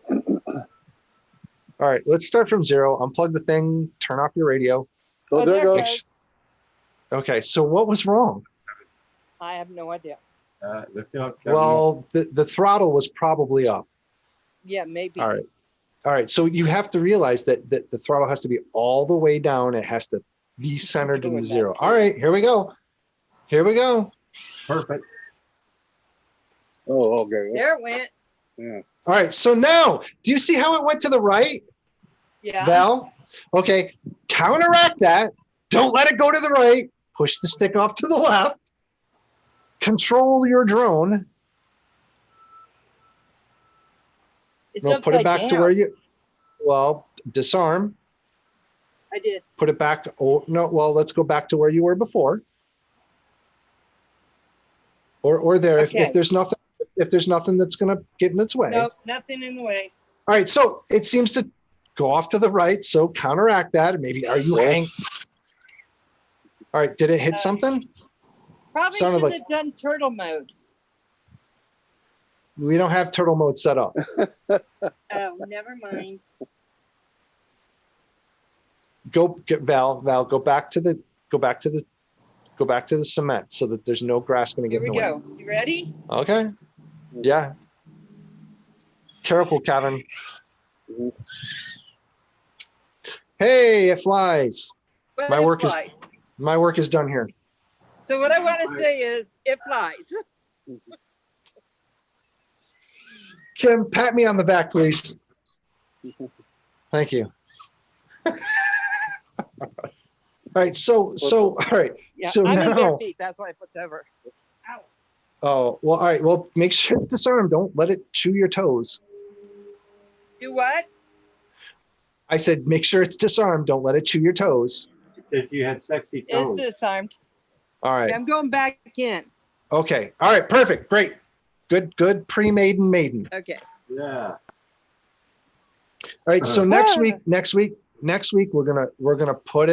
All right, let's start from zero. Unplug the thing, turn off your radio. Oh, there it goes. Okay, so what was wrong? I have no idea. Lift it up, Kevin. Well, the throttle was probably up. Yeah, maybe. All right. So you have to realize that the throttle has to be all the way down. It has to be centered in the zero. All right, here we go. Perfect. Oh, okay. There it went. Yeah. All right, so now, do you see how it went to the right, Yeah. Val? Okay, counteract that. Don't let it go to the right. Push the stick off to the left. Control your drone. It's No, put it back upside to down. where you, well, disarm. I did. Put it back. Oh, no, well, let's go back to where you were before. Or there, Okay. if there's nothing that's going to get in its way. Nope, nothing in the way. All right, so it seems to go off to the right, so counteract that. Maybe, are you hang? All right, did it hit something? Probably Sounded should like- have done turtle mode. We don't have turtle mode set up. Oh, never mind. Val, go back to the cement so that there's no grass going to Here get in we the way. go. You ready? Okay. Yeah. Careful, Kevin. Mhm. Hey, it flies. But My it work is- flies. My work is done here. So what I want to say is, it flies. Kim, pat me on the back, please. Thank you. All right. So, all right. Yeah, So I'm in bare now, feet. That's why I flipped over. Ow. oh, well, all right. Well, make sure it's disarmed. Don't let it chew your toes. Do what? I said, make sure it's disarmed. Don't let it chew your toes. If you had sexy It's toes. disarmed. All right. Okay, I'm going back in. Okay. All right. Perfect. Great. Good. Pre-maiden maiden. Okay. Yeah. All right. So Ah. next week, we're gonna put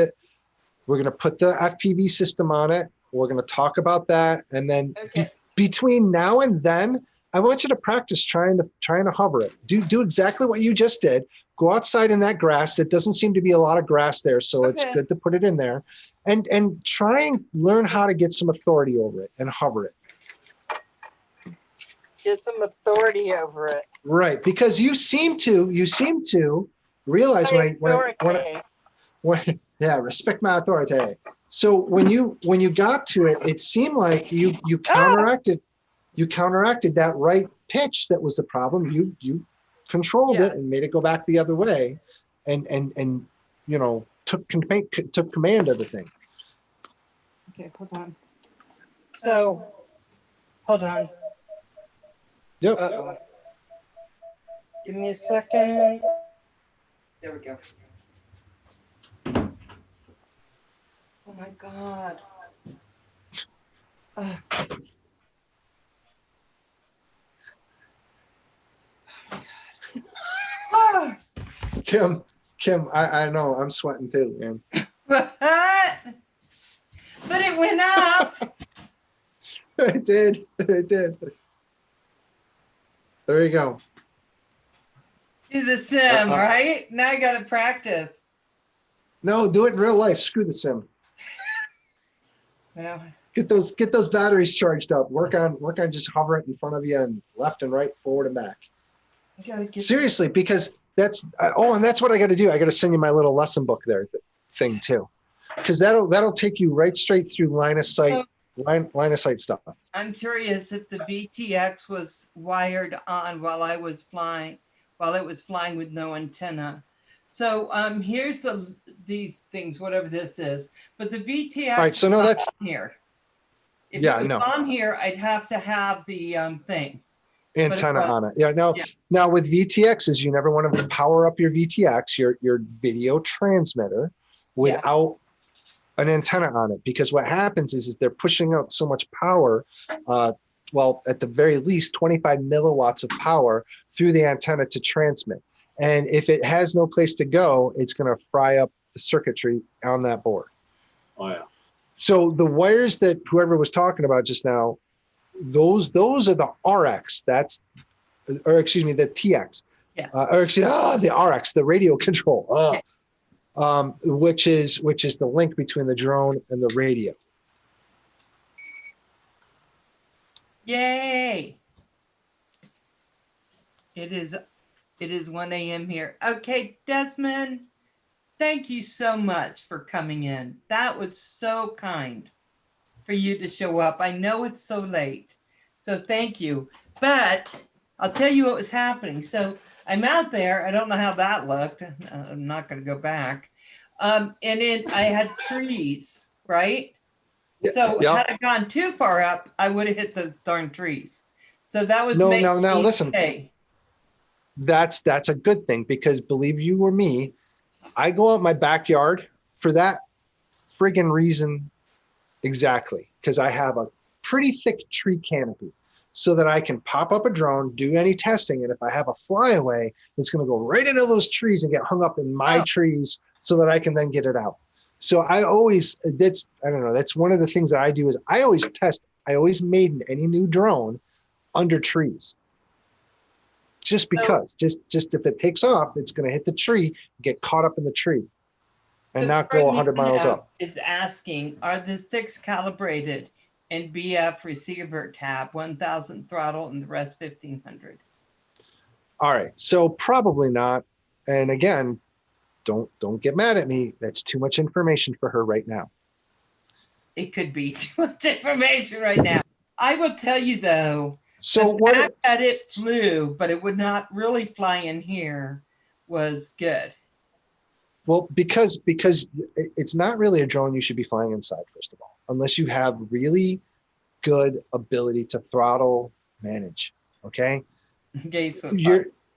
the FPV system on it. We're gonna talk about that, and then Okay. between now and then, I want you to practice trying to hover it. Do exactly what you just did. Go outside in that grass. There doesn't seem to be a lot of grass there, so it's Okay. good to put it in there, and try and learn how to get some authority over it and hover it. Get some authority over it. Right, because you seem to realize yeah, respect my authority. So when you got to it, it seemed like you counteracted that right pitch that was the problem. You controlled it and Yes. made it go back the other way, and took command of the thing. Okay, hold on. So, hold on. Yep. Uh-oh. Give me a second. There we go. Oh my God. Ah. Kim, I know I'm sweating too, man. What? But it went up. It did. There you go. Do the sim, Uh-uh. right? Now I gotta practice. No, do it in real life. Screw the sim. Well, Get those batteries charged up. Work on just hovering it in front of you and left and right, forward and back. I gotta get Seriously, because that's and that's what I got to do. I got to send you my little lesson book there thing too, because that'll take you right straight through line of sight stuff. I'm curious if the VTX was wired on while it was flying with no antenna. So here's these things, whatever this is. But the VTX All right, so no, is not that's on here. If Yeah, it was no. on here, I'd have to have the thing. antenna was. on it. Yeah. Now with VTXs, you never want to power up your VTX, your video transmitter, without an antenna on it, because what happens is they're pushing out so much power. Well, at the very least, 25 milliwatts of power through the antenna to transmit. And if it has no place to go, it's going to fry up the circuitry on that board. Oh yeah. So the wires that whoever was talking about just now, those are the RX. The TX. Yes. The RX, the radio control. Okay. Which is the link between the drone and the radio. Yay. It is 1 a.m. here. Okay, Desmond, thank you so much for coming in. That was so kind for you to show up. I know it's so late, so thank you. But I'll tell you what was happening. So I'm out there. I don't know how that looked. I'm not going to go back. And I had trees, right? So had I gone too far up, I would have hit those darn trees. So that was Now listen. okay. That's a good thing, because believe you or me, I go out my backyard for that friggin' reason exactly, because I have a pretty thick tree canopy so that I can pop up a drone, do any testing, and if I have a flyaway, it's going to go right into those trees and get hung up in my trees so that I can then get it out. So that's one of the things that I do is I always maiden any new drone under trees. just because, just if it takes off, it's going to hit the tree, get caught up in the tree, and So not go 100 miles up. It's asking, are the sticks calibrated in BF receiver tab, 1000 throttle and the rest 1500? All right, so probably not. And again, don't get mad at me. That's too much information for her right now. It could be too much information right now. I will tell you though, So the what? fact that it flew, but it would not really fly in here was good. Well, because it's not really a drone you should be flying inside, first of all, unless you have really good ability to throttle manage. Okay,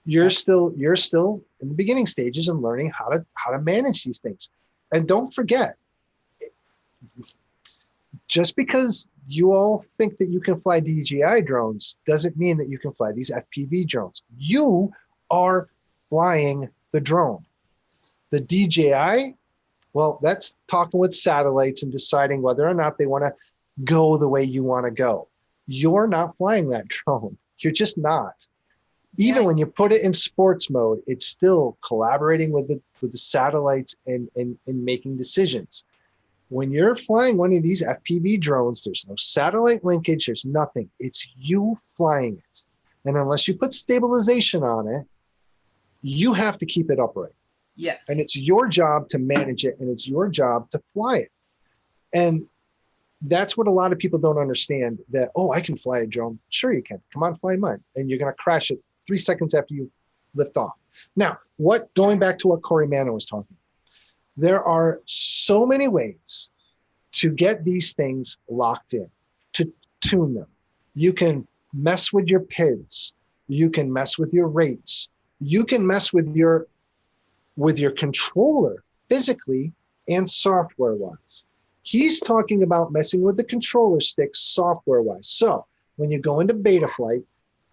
you're still in the beginning stages and learning how to manage these things. And don't forget, just because you all think that you can fly DJI drones doesn't mean that you can fly these FPV drones. You are flying the drone. The DJI, well, that's talking with satellites and deciding whether or not they want to go the way you want to go. You're not flying that drone. You're just not. Even when you put it in sports mode, it's still collaborating with the satellites and making decisions. When you're flying one of these FPV drones, there's no satellite linkage, there's nothing. It's you flying it. And unless you put stabilization on it, you have to keep it upright. Yes. And it's your job to manage it, and it's your job to fly it. And that's what a lot of people don't understand, that, oh, I can fly a drone. Sure you can. Come on, fly mine. And you're going to crash it 3 seconds after you lift off. Now, going back to what Corey Manno was talking about, there are so many ways to get these things locked in, to tune them. You can mess with your PIDs. You can mess with your rates. You can mess with your controller physically and software-wise. He's talking about messing with the controller sticks software-wise. So when you go into beta flight,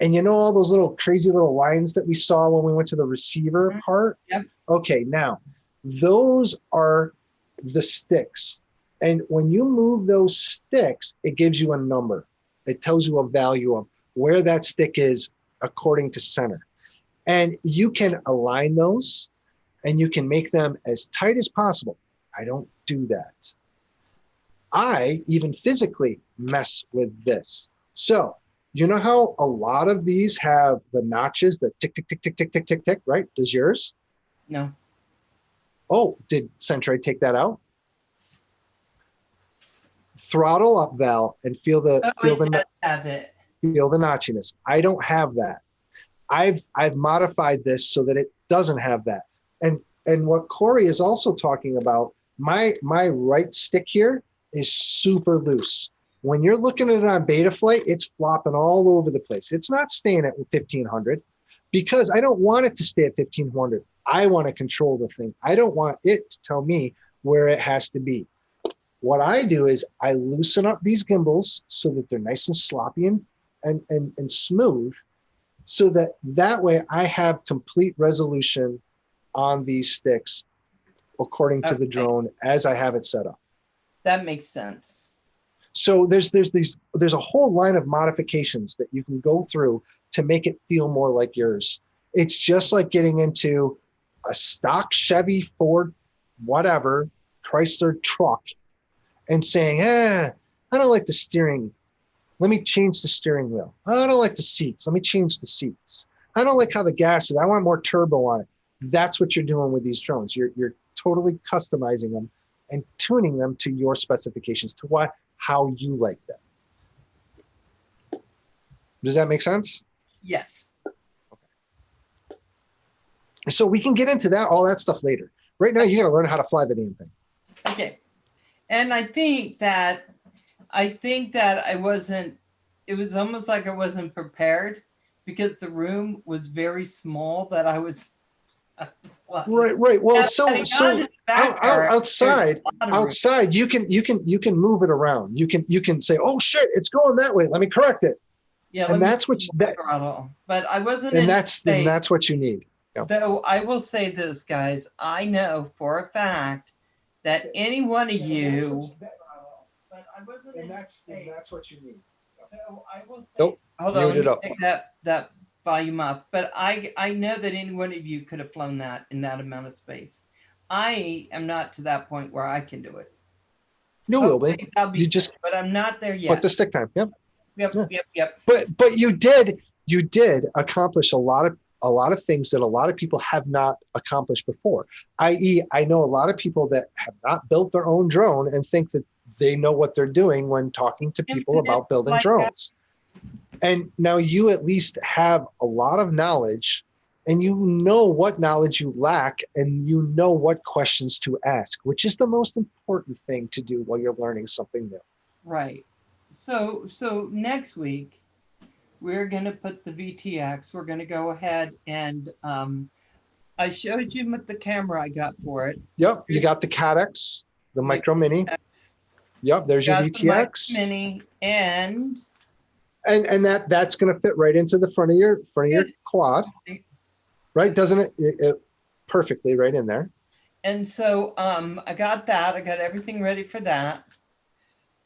and you know all those little crazy little lines that we saw when we went to the receiver part? Yep. Okay, now those are the sticks. And when you move those sticks, it gives you a number. It tells you a value of where that stick is according to center. And you can align those and you can make them as tight as possible. I don't do that. I even physically mess with this. So, you know how a lot of these have the notches, the tick, tick, tick, tick, tick, tick, tick, tick, right? Does yours? No. Oh, did Centroid take that out? Throttle up, Val, and feel the have it. Feel the notchiness. I don't have that. I've modified this so that it doesn't have that. And what Corey is also talking about, my right stick here is super loose. When you're looking at it on beta flight, it's flopping all over the place. It's not staying at 1500 because I don't want it to stay at 1500. I want to control the thing. I don't want it to tell me where it has to be. What I do is I loosen up these gimbals so that they're nice and sloppy and smooth, so that way I have complete resolution on these sticks according to the drone as I have it set up. That makes sense. So there's a whole line of modifications that you can go through to make it feel more like yours. It's just like getting into a stock Chevy, Ford, whatever, Chrysler truck and saying, I don't like the steering. Let me change the steering wheel. I don't like the seats. Let me change the seats. I don't like how the gas is. I want more turbo on it. That's what you're doing with these drones. You're totally customizing them and tuning them to your specifications, to how you like them. Does that make sense? Yes. Okay. So we can get into all that stuff later. Right now, you got to learn how to fly the damn thing. Okay. And I think that I wasn't, it was almost like I wasn't prepared because the room was very small that I was. Right. Well, so outside, you can move it around. You can say, oh shit, it's going that way. Let me correct it. Yeah. And that's what, but I wasn't. And that's what you need. Yeah. Though I will say this, guys, I know for a fact that any one of you. But I wasn't. And that's what you need. So I will say. Nope. Hold on. Let me pick that volume up, but I know that any one of you could have flown that in that amount of space. I am not to that point where I can do it. You will be. Hopefully I'll be You soon, just but I'm not there put yet. the stick time. Yep. Yep, Yeah. yep. But you did accomplish a lot of things that a lot of people have not accomplished before. I.e., I know a lot of people that have not built their own drone and think that they know what they're doing when talking to people about building drones. And now you at least have a lot of knowledge, and you know what knowledge you lack, and you know what questions to ask, which is the most important thing to do while you're learning something new. Right. So next week, we're going to put the VTX. We're going to go ahead and I showed you with the camera I got for it. Yep, you got the CADX, the Micro Mini. Yep, there's your VTX. Mini and that's going to fit right into the front of your quad, right? Doesn't it perfectly right in there? And so I got that. I got everything ready for that.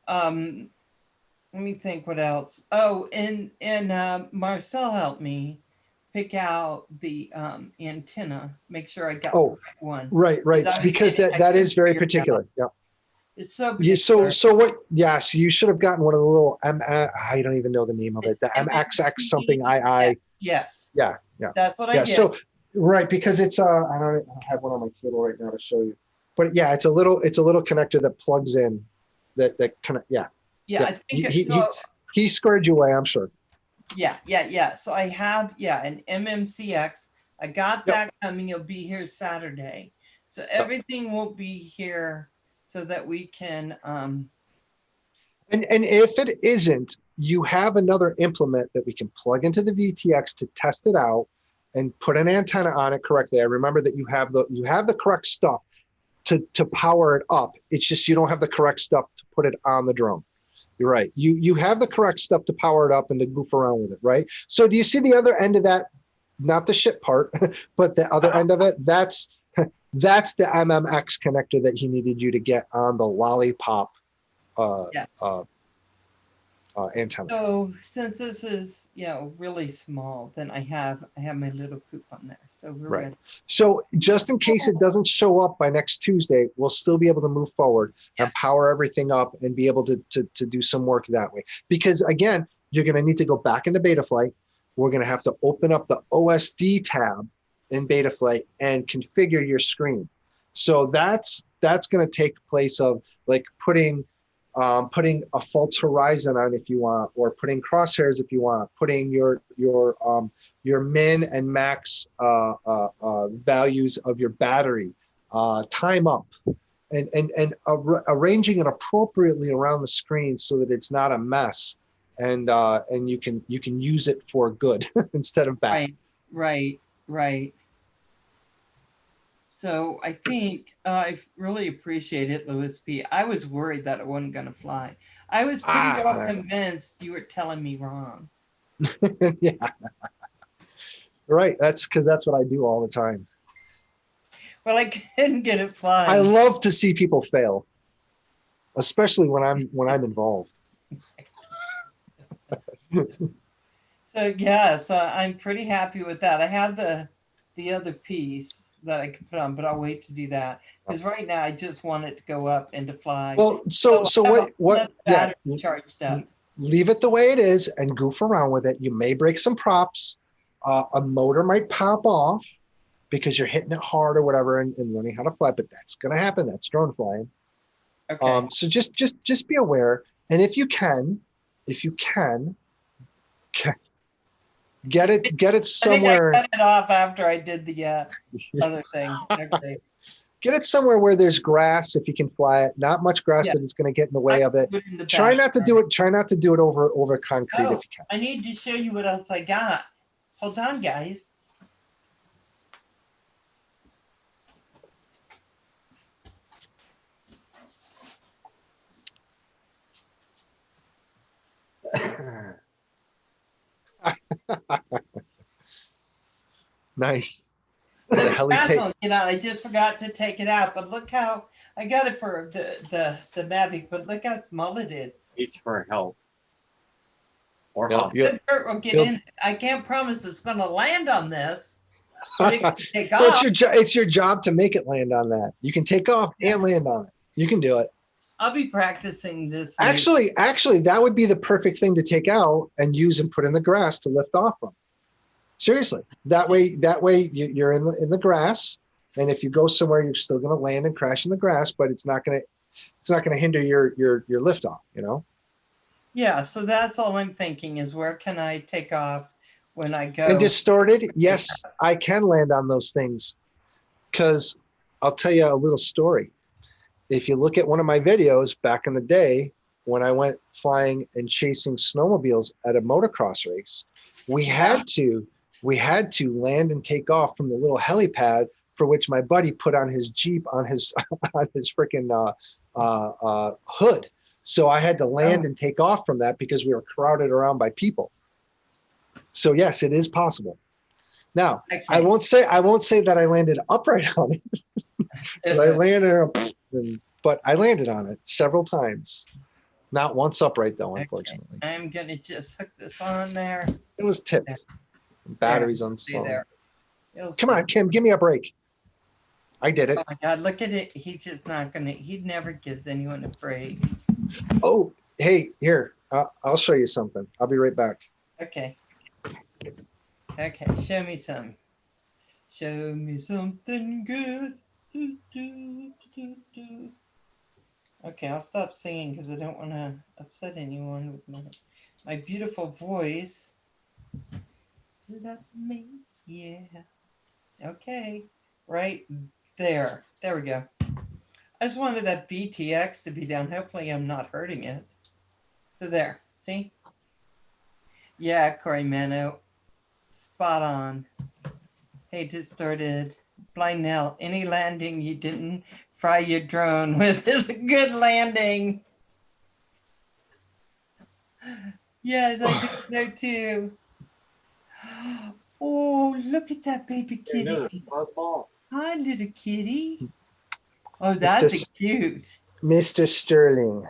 Let me think what else. Oh, and Marcel helped me pick out the antenna. Make sure I got the right one. Right. Because that is very particular. Yeah. It's so particular. So what? Yeah. So you should have gotten one of the little I don't even know the name of it. The MXX something II. Yes. Yeah. That's what I did. So right, because it's I don't have one on my table right now to show you, but yeah, it's a little connector that plugs in. That kind of yeah. I think he squared you away, I'm sure. Yeah. So I have an MMCX. I got that coming. It'll be here Saturday. So everything will be here so that we can. And if it isn't, you have another implement that we can plug into the VTX to test it out and put an antenna on it correctly. I remember that you have the correct stuff to power it up. It's just you don't have the correct stuff to put it on the drone. You're right. You have the correct stuff to power it up and to goof around with it, right? So do you see the other end of that? Not the shit part, but the other end of it. That's the MMX connector that he needed you to get on the Lollipop antenna. So since this is really small, then I have my little coop on there. So we're ready. So just in case it doesn't show up by next Tuesday, we'll still be able to move forward and power everything up and be able to do some work that way. Because again, you're going to need to go back into Betaflight. We're going to have to open up the OSD tab in Betaflight and configure your screen. So that's going to take place of like putting a false horizon on if you want, or putting crosshairs if you want, putting your min and max values of your battery, time up, and arranging it appropriately around the screen so that it's not a mess, and you can use it for good instead of bad. Right. So I think I really appreciate it, Louis P. I was worried that it wasn't going to fly. I was pretty well convinced you were telling me wrong. Yeah. Right. That's because that's what I do all the time. Well, I couldn't get it flying. I love to see people fail, especially when I'm involved. So I'm pretty happy with that. I have the other piece that I could put on, but I'll wait to do that because right now I just want it to go up and to fly. Well, so what? Yeah, charged up. Leave it the way it is and goof around with it. You may break some props. A motor might pop off because you're hitting it hard or whatever and learning how to fly, but that's going to happen. That's drone flying. Okay. So just be aware, and if you can, get it somewhere. I cut it off after I did the other thing. Okay. Get it somewhere where there's grass if you can fly it. Not much grass that it's going to get in the way of it. Try not to do it over concrete if you can. I need to show you what else I got. Hold on, guys. Nice. I just forgot to take it out, but look how I got it for the Mavic, but look how small it is. Needs for help. Or Yeah, hostile. The dirt will get You'll- in. I can't promise it's going to land on this, but it can take Well, off. it's your job to make it land on that. You can take off and land on it. You can do it. I'll be practicing this week. Actually, that would be the perfect thing to take out and use and put in the grass to lift off from. Seriously, that way you're in the grass, and if you go somewhere, you're still going to land and crash in the grass, but it's not going to hinder your lift off. You know. Yeah, so that's all I'm thinking is where can I take off when I go? And distorted, yes, I can land on those things, because I'll tell you a little story. If you look at one of my videos back in the day when I went flying and chasing snowmobiles at a motocross race, we had to land and take off from the little helipad, for which my buddy put on his Jeep on his on his freaking hood. So I had to land and take off from that because we were crowded around by people. So yes, it is possible. Now, Okay. I won't say that I landed upright on it. But I landed, but I landed on it several times. Not once upright though, unfortunately. Okay. I'm gonna just hook this on there. It was tipped. Batteries on Stay there. Come on, Kim, give me a break. I did it. Oh my God, look at it. He's just not gonna, he never gives anyone a break. Oh, hey, here, I'll show you something. I'll be right back. Okay. Okay, show me some. Show me something good. Do, do, do, do. Okay, I'll stop singing because I don't want to upset anyone with my beautiful voice. Love me, yeah. Okay, right there. There we go. I just wanted that BTX to be down. Hopefully I'm not hurting it. So there, see? Yeah, Corey Mano. Spot on. Hey, distorted. Blind Nell, any landing you didn't fry your drone with is a good landing. Yes, I think so too. Oh, look at that baby kitty. Hi, little kitty. Oh, that's cute. Mr. Sterling.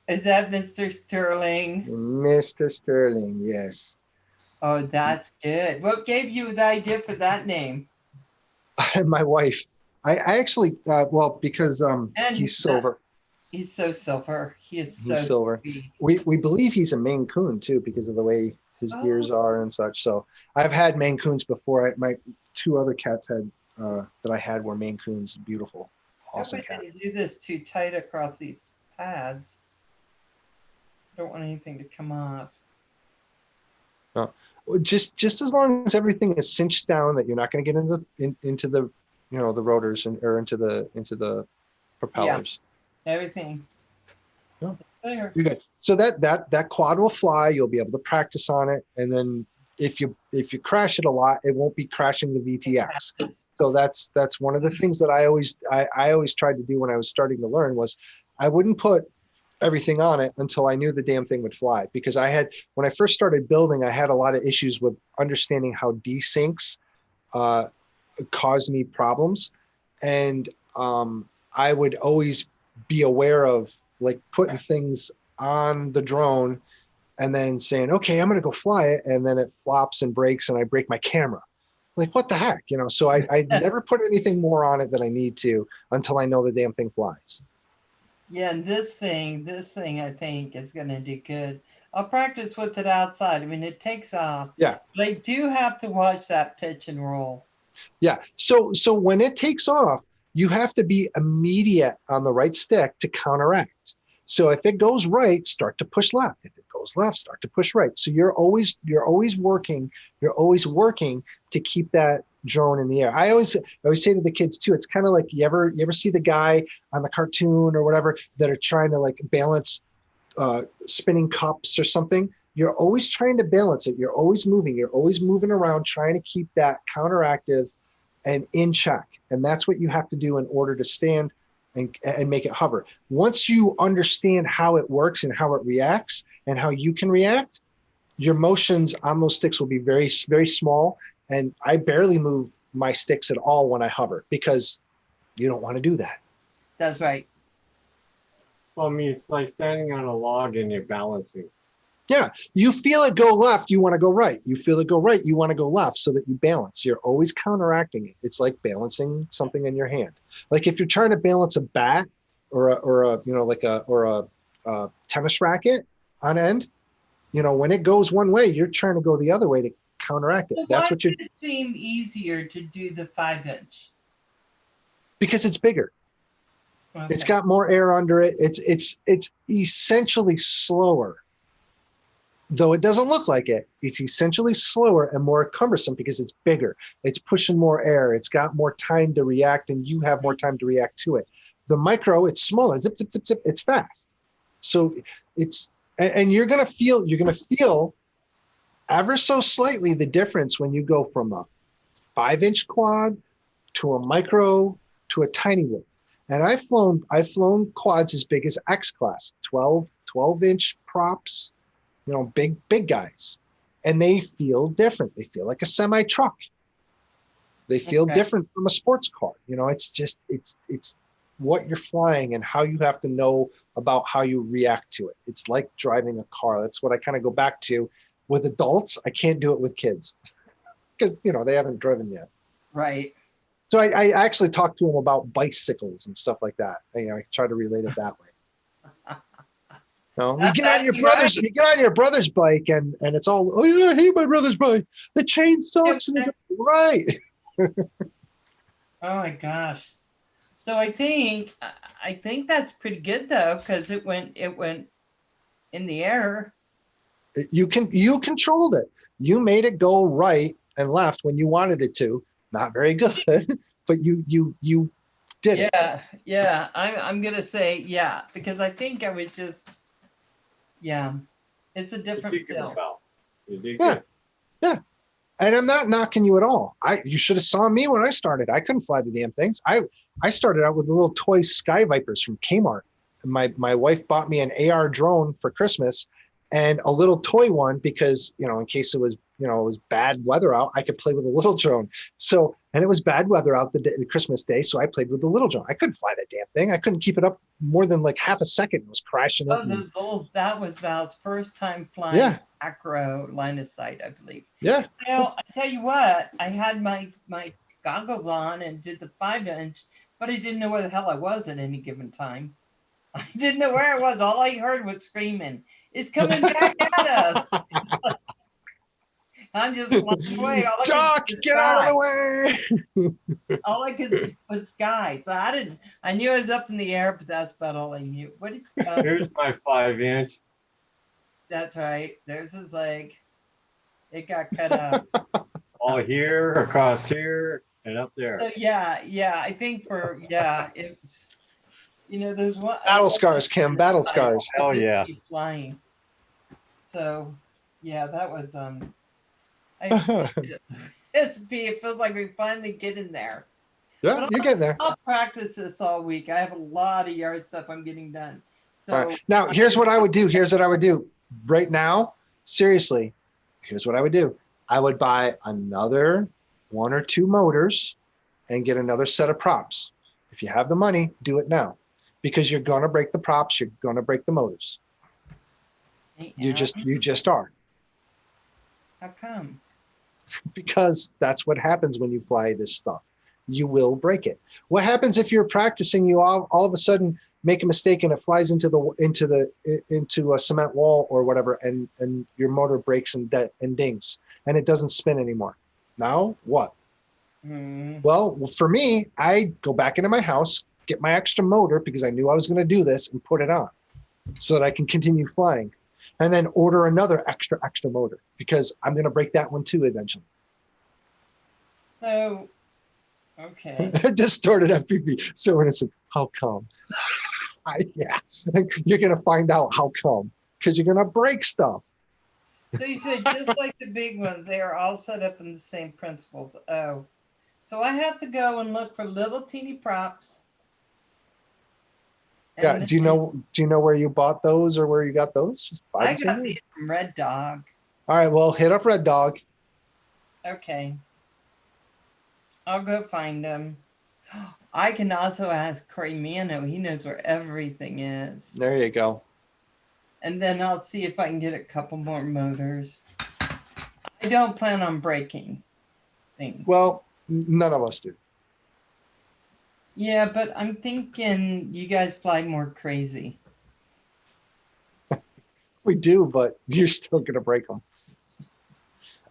Is that Mr. Sterling? Mr. Sterling, yes. Oh, that's good. What gave you the idea for that name? My wife. I actually, well, because he's silver. He's so silver. He's so silver. sweet. We believe he's a Maine Coon too, because of the way his ears are and such. So I've had Maine Coons before. My two other cats had that I had were Maine Coons. Beautiful, awesome cat. I do this too tight across these pads. I don't want anything to come off. No, just as long as everything is cinched down, that you're not going to get into the the rotors or into the propellers. Yeah, everything. Yeah. There. You're good. So that quad will fly. You'll be able to practice on it, and then if you crash it a lot, it won't be crashing the VTX. So that's one of the things that I always tried to do when I was starting to learn was I wouldn't put everything on it until I knew the damn thing would fly, because when I first started building, I had a lot of issues with understanding how desyncs caused me problems, and I would always be aware of like putting things on the drone and then saying, okay, I'm going to go fly it. And then it flops and breaks and I break my camera. Like, what the heck? So I never put anything more on it than I need to until I know the damn thing flies. Yeah, and this thing I think is going to do good. I'll practice with it outside. I mean, it takes off. Yeah. But I do have to watch that pitch and roll. Yeah. So when it takes off, you have to be immediate on the right stick to counteract. So if it goes right, start to push left. If it goes left, start to push right. So you're always working to keep that drone in the air. I always say to the kids too, it's kind of like you ever see the guy on the cartoon or whatever that are trying to like balance spinning cups or something. You're always trying to balance it. You're always moving around, trying to keep that counteractive and in check. And that's what you have to do in order to stand and make it hover. Once you understand how it works and how it reacts and how you can react, your motions on those sticks will be very, very small. And I barely move my sticks at all when I hover, because you don't want to do that. That's right. Well, I mean, it's like standing on a log and you're balancing. Yeah, you feel it go left, you want to go right. You feel it go right, you want to go left so that you balance. You're always counteracting it. It's like balancing something in your hand. Like if you're trying to balance a bat or a you know like a or a tennis racket on end, you know, when it goes one way, you're trying to go the other way to counteract it. So That's why what you're did it seem easier to do the 5-inch? because it's bigger. It's Okay. got more air under it. It's essentially slower. Though it doesn't look like it, it's essentially slower and more cumbersome because it's bigger. It's pushing more air. It's got more time to react, and you have more time to react to it. The micro, it's smaller. Zip, zip, zip, zip. It's fast. So it's and you're gonna feel ever so slightly the difference when you go from a 5-inch quad to a micro to a tiny one. And I've flown quads as big as X class, 12-inch props, you know, big guys, and they feel different. They feel like a semi truck. They feel Okay. different from a sports car. You know, it's just it's what you're flying and how you have to know about how you react to it. It's like driving a car. That's what I kind of go back to with adults. I can't do it with kids because you know they haven't driven yet. Right. So I actually talk to them about bicycles and stuff like that. You know, I try to relate it that way. No, you get on your brother's bike and it's all, oh yeah, I hate my brother's bike. The chain sucks. And right. Oh my gosh. So I think that's pretty good though, because it went in the air. You controlled it. You made it go right and left when you wanted it to. Not very good, but you did it. Yeah. I'm gonna say yeah, because I think I was just it's a different feel. You did Yeah. good. Yeah. And I'm not knocking you at all. You should have saw me when I started. I couldn't fly the damn things. I started out with the little toy Sky Vipers from Kmart. My wife bought me an AR drone for Christmas and a little toy one because, you know, in case it was bad weather out, I could play with a little drone. So, and it was bad weather out the Christmas day. So I played with the little drone. I couldn't fly that damn thing. I couldn't keep it up more than like half a second. It was crashing. That was Val's first time flying acro line of sight, I believe. Yeah. Well, I tell you what, I had my goggles on and did the 5-inch, but I didn't know where the hell I was at any given time. I didn't know where I was. All I heard was screaming, "It's coming back at us!" I'm just flying away. Doc, get out of the way! All I could see was sky. So I knew I was up in the air, but that's about all I knew. Here's my 5-inch. That's right. Theirs is like, it got cut up. All here, across here, and up there. So yeah, I think it's, you know, there's one. Battle scars, Kim, battle scars. Hell yeah. Flying. So yeah, that was, it feels like we finally get in there. Yeah, you're getting there. I'll practice this all week. I have a lot of yard stuff I'm getting done. So all right. Now, here's what I would do. Here's what I would do right now. Seriously, here's what I would do. I would buy another 1 or 2 motors and get another set of props. If you have the money, do it now because you're going to break the props. You're going to break the motors. You just are. How come? Because that's what happens when you fly this stuff. You will break it. What happens if you're practicing? You all of a sudden make a mistake and it flies into a cement wall or whatever, and your motor breaks and dings, and it doesn't spin anymore. Now what? Well, for me, I go back into my house, get my extra motor because I knew I was going to do this, and put it on so that I can continue flying. And then order another extra motor because I'm going to break that one too eventually. So, okay. Distorted FPV. So innocent. How come? Yeah. You're going to find out how come because you're going to break stuff. So you said just like the big ones, they are all set up in the same principles. Oh, so I have to go and look for little teeny props. Yeah. Do you know where you bought those or where you got those? Just buy I got these from Red Dog. All right. Well, hit up Red Dog. Okay. I'll go find them. I can also ask Corey Mano. He knows where everything is. There you go. And then I'll see if I can get a couple more motors. I don't plan on breaking things. Well, none of us do. Yeah, but I'm thinking you guys fly more crazy. We do, but you're still gonna break them.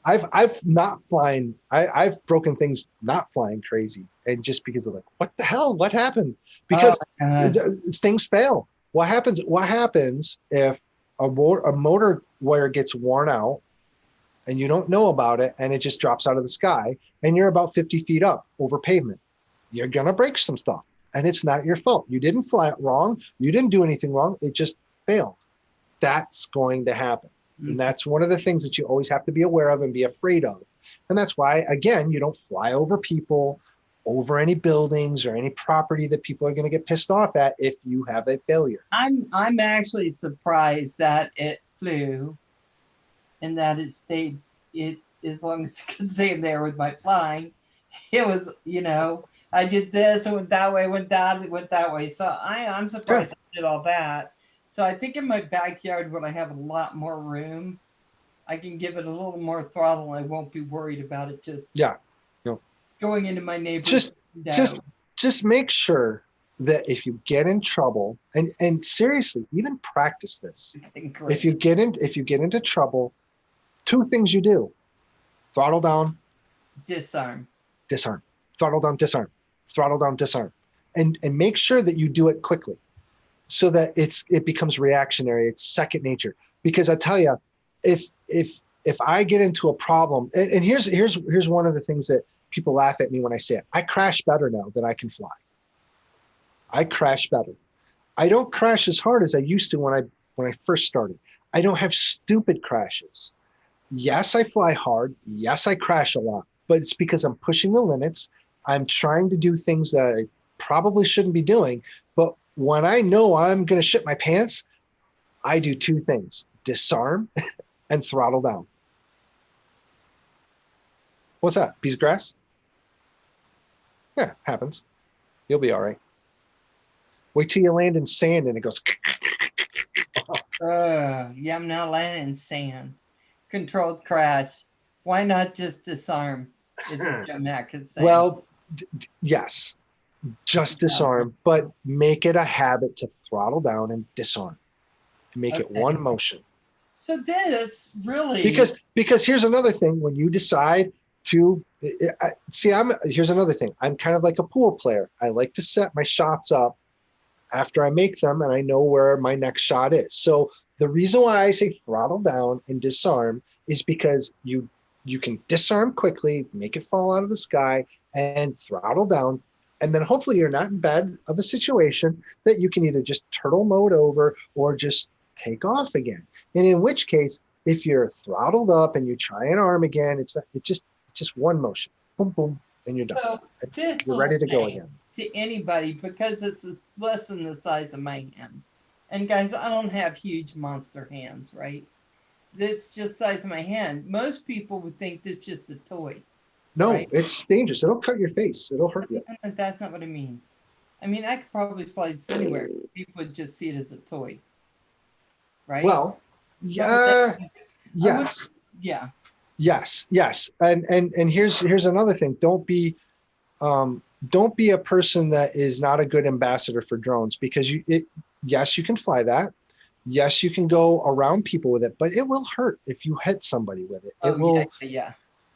I've not flying. I've broken things not flying crazy, and just because of like, what the hell? What happened? Because Oh, God. things fail. What happens? What happens if a motor wire gets worn out, and you don't know about it, and it just drops out of the sky, and you're about 50 feet up over pavement? You're gonna break some stuff, and it's not your fault. You didn't fly it wrong. You didn't do anything wrong. It just failed. That's going to happen. And that's one of the things that you always have to be aware of and be afraid of. And that's why, again, you don't fly over people, over any buildings or any property that people are going to get pissed off at if you have a failure. I'm actually surprised that it flew and that it stayed it as long as it could stay there with my flying. It was, I did this, it went that way, went that way. So I'm surprised I did all that. So I think in my backyard when I have a lot more room, I can give it a little more throttle and I won't be worried about it just going into my neighbor's just make sure that if you get in trouble, and seriously, even practice this. If you get into trouble, 2 things you do: throttle down, disarm, throttle down, disarm, throttle down, disarm, and make sure that you do it quickly, so that it becomes reactionary. It's second nature. Because I tell you, if I get into a problem, and here's one of the things that people laugh at me when I say it: I crash better now that I can fly. I crash better. I don't crash as hard as I used to when I first started. I don't have stupid crashes. Yes, I fly hard. Yes, I crash a lot, but it's because I'm pushing the limits. I'm trying to do things that I probably shouldn't be doing. But when I know I'm going to shit my pants, I do 2 things: disarm and throttle down. What's that? Piece of grass? Yeah, happens. You'll be all right. Wait till you land in sand and it goes. Yeah, I'm not landing in sand. Controls crash. Why not just disarm? Is what Joe Mack is saying. Well, yes, just disarm, but make it a habit to throttle down and disarm. Make it one motion. So this really because here's another thing: when you decide to here's another thing. I'm kind of like a pool player. I like to set my shots up after I make them, and I know where my next shot is. So the reason why I say throttle down and disarm is because you can disarm quickly, make it fall out of the sky, and throttle down. And then hopefully you're not in bed of a situation that you can either just turtle mode over or just take off again. And in which case, if you're throttled up and you try and arm again, it's just one motion. Boom, boom, and you're done. You're ready to go again. To anybody, because it's less than the size of my hand. And guys, I don't have huge monster hands, right? It's just size of my hand. Most people would think this is just a toy. No, right? It's dangerous. It'll cut your face. It'll hurt you. That's not what I mean. I mean, I could probably fly this anywhere. People would just see it as a toy. Right? Well, yeah, yes. Yeah. Yes. And here's another thing. Don't be a person that is not a good ambassador for drones, because yes, you can fly that. Yes, you can go around people with it, but it will hurt if you hit somebody with it.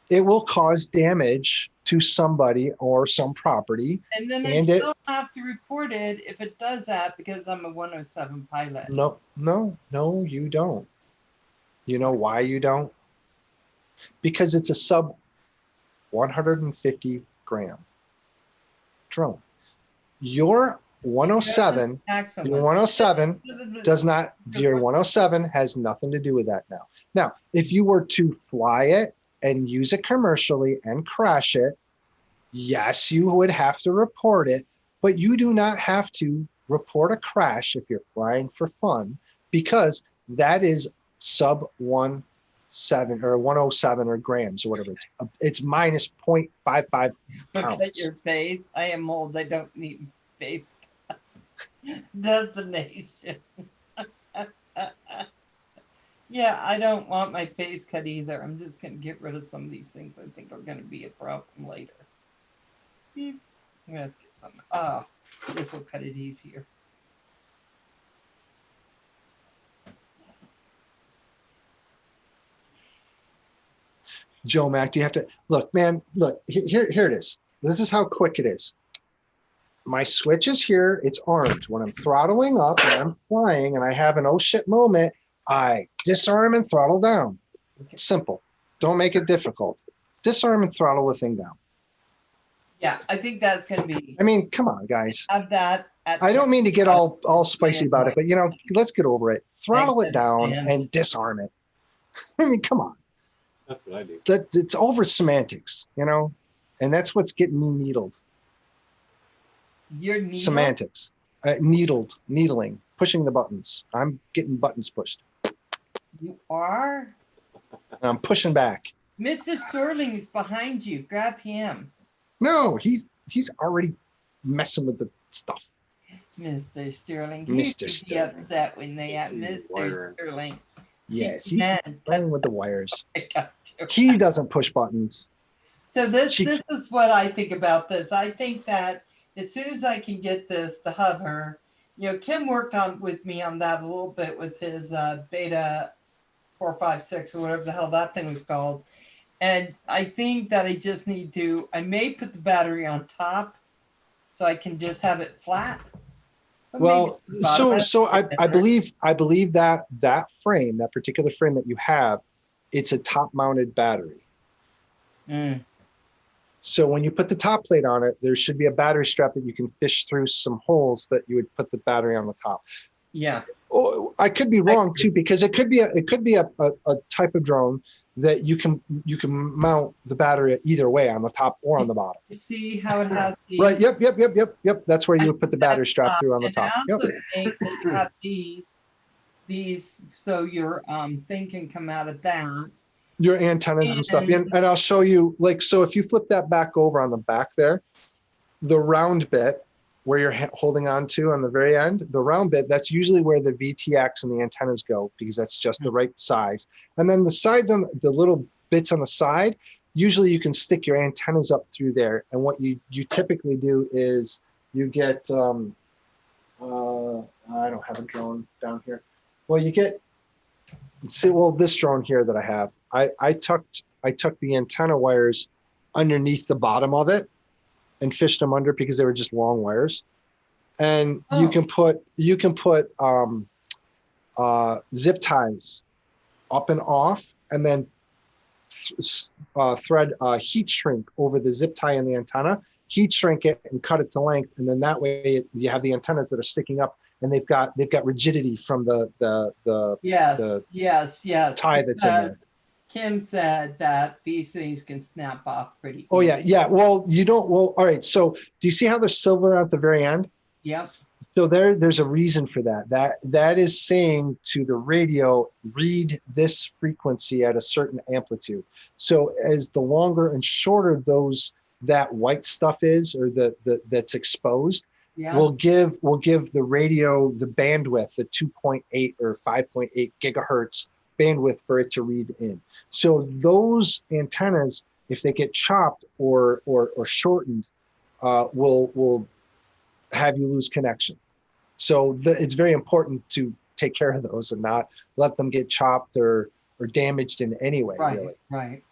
It will cause damage to somebody or some property. And then I still have to report it if it does that, because I'm a 107 pilot. No, you don't. You know why you don't? Because it's a sub 150 gram drone. Your 107 does not, your 107 has nothing to do with that now. Now, if you were to fly it and use it commercially and crash it, yes, you would have to report it, but you do not have to report a crash if you're flying for fun, because that is sub 107 or 107 or grams or whatever. It's minus 0.55 pounds. Look at your face. I am old. I don't need face designation. Yeah, I don't want my face cut either. I'm just gonna get rid of some of these things I think are gonna be a problem later. Beep. I'm gonna have to get some. Ah, this will cut it easier. Joe Mac, do you have to look, man? Look, here it is. This is how quick it is. My switch is here. It's armed. When I'm throttling up and I'm flying and I have an oh shit moment, I disarm and throttle down. It's simple. Don't make it difficult. Disarm and throttle the thing down. Yeah, I think that's gonna be. I mean, come on, guys. Have that. I don't mean to get all spicy about it, but let's get over it. Throttle it down and disarm it. I mean, come on. That's what I do. It's over semantics, and that's what's getting me needled. Your needle? Semantics, needling, pushing the buttons. I'm getting buttons pushed. You are? I'm pushing back. Mr. Sterling is behind you. Grab him. No, he's already messing with the stuff. Mr. Sterling. Mr. He Sterling. be upset when they have Mr. Sterling. Yes, he's Man, playing with the wires. I got you. He doesn't push buttons. So this is what I think about this. I think that as soon as I can get this to hover, Kim worked with me on that a little bit with his beta 456 or whatever the hell that thing was called. And I think that I just need to, I may put the battery on top so I can just have it flat. But Well, maybe so I believe that frame, that particular frame that you have, it's a top mounted battery. Mm. So when you put the top plate on it, there should be a battery strap that you can fish through some holes that you would put the battery on the top. Yeah. Oh, I could be wrong too, because it could be a type of drone that you can mount the battery either way, on the top or on the bottom. You see how it has these? Right. Yep. That's where you would put the battery strap through on the And top. I also Yep. think that you have these, so your thing can come out of that. Your antennas and stuff. And I'll show you, so if you flip that back over on the back there, the round bit where you're holding on to on the very end, the round bit, that's usually where the VTX and the antennas go, because that's just the right size. And then the sides, on the little bits on the side, usually you can stick your antennas up through there. And what you typically do is you get, I don't have a drone down here. Well, you get, this drone here that I have, I tucked the antenna wires underneath the bottom of it and fished them under, because they were just long wires. And you can put zip ties up and off, and then thread heat shrink over the zip tie in the antenna, heat shrink it and cut it to length, and then that way you have the antennas that are sticking up, and they've got rigidity from the yes tie that's in there. Kim said that these things can snap off pretty easy. Oh yeah. Well, you don't. Well, all right. So do you see how there's silver at the very end? Yep. So there's a reason for that. That is saying to the radio, read this frequency at a certain amplitude. So as the longer and shorter that white stuff is, or that's exposed, will give the radio the bandwidth, the 2.8 or 5.8 gigahertz bandwidth for it to read in. So those antennas, if they get chopped or shortened, will have you lose connection. So it's very important to take care of those and not let them get chopped or damaged in any way. Really. Right.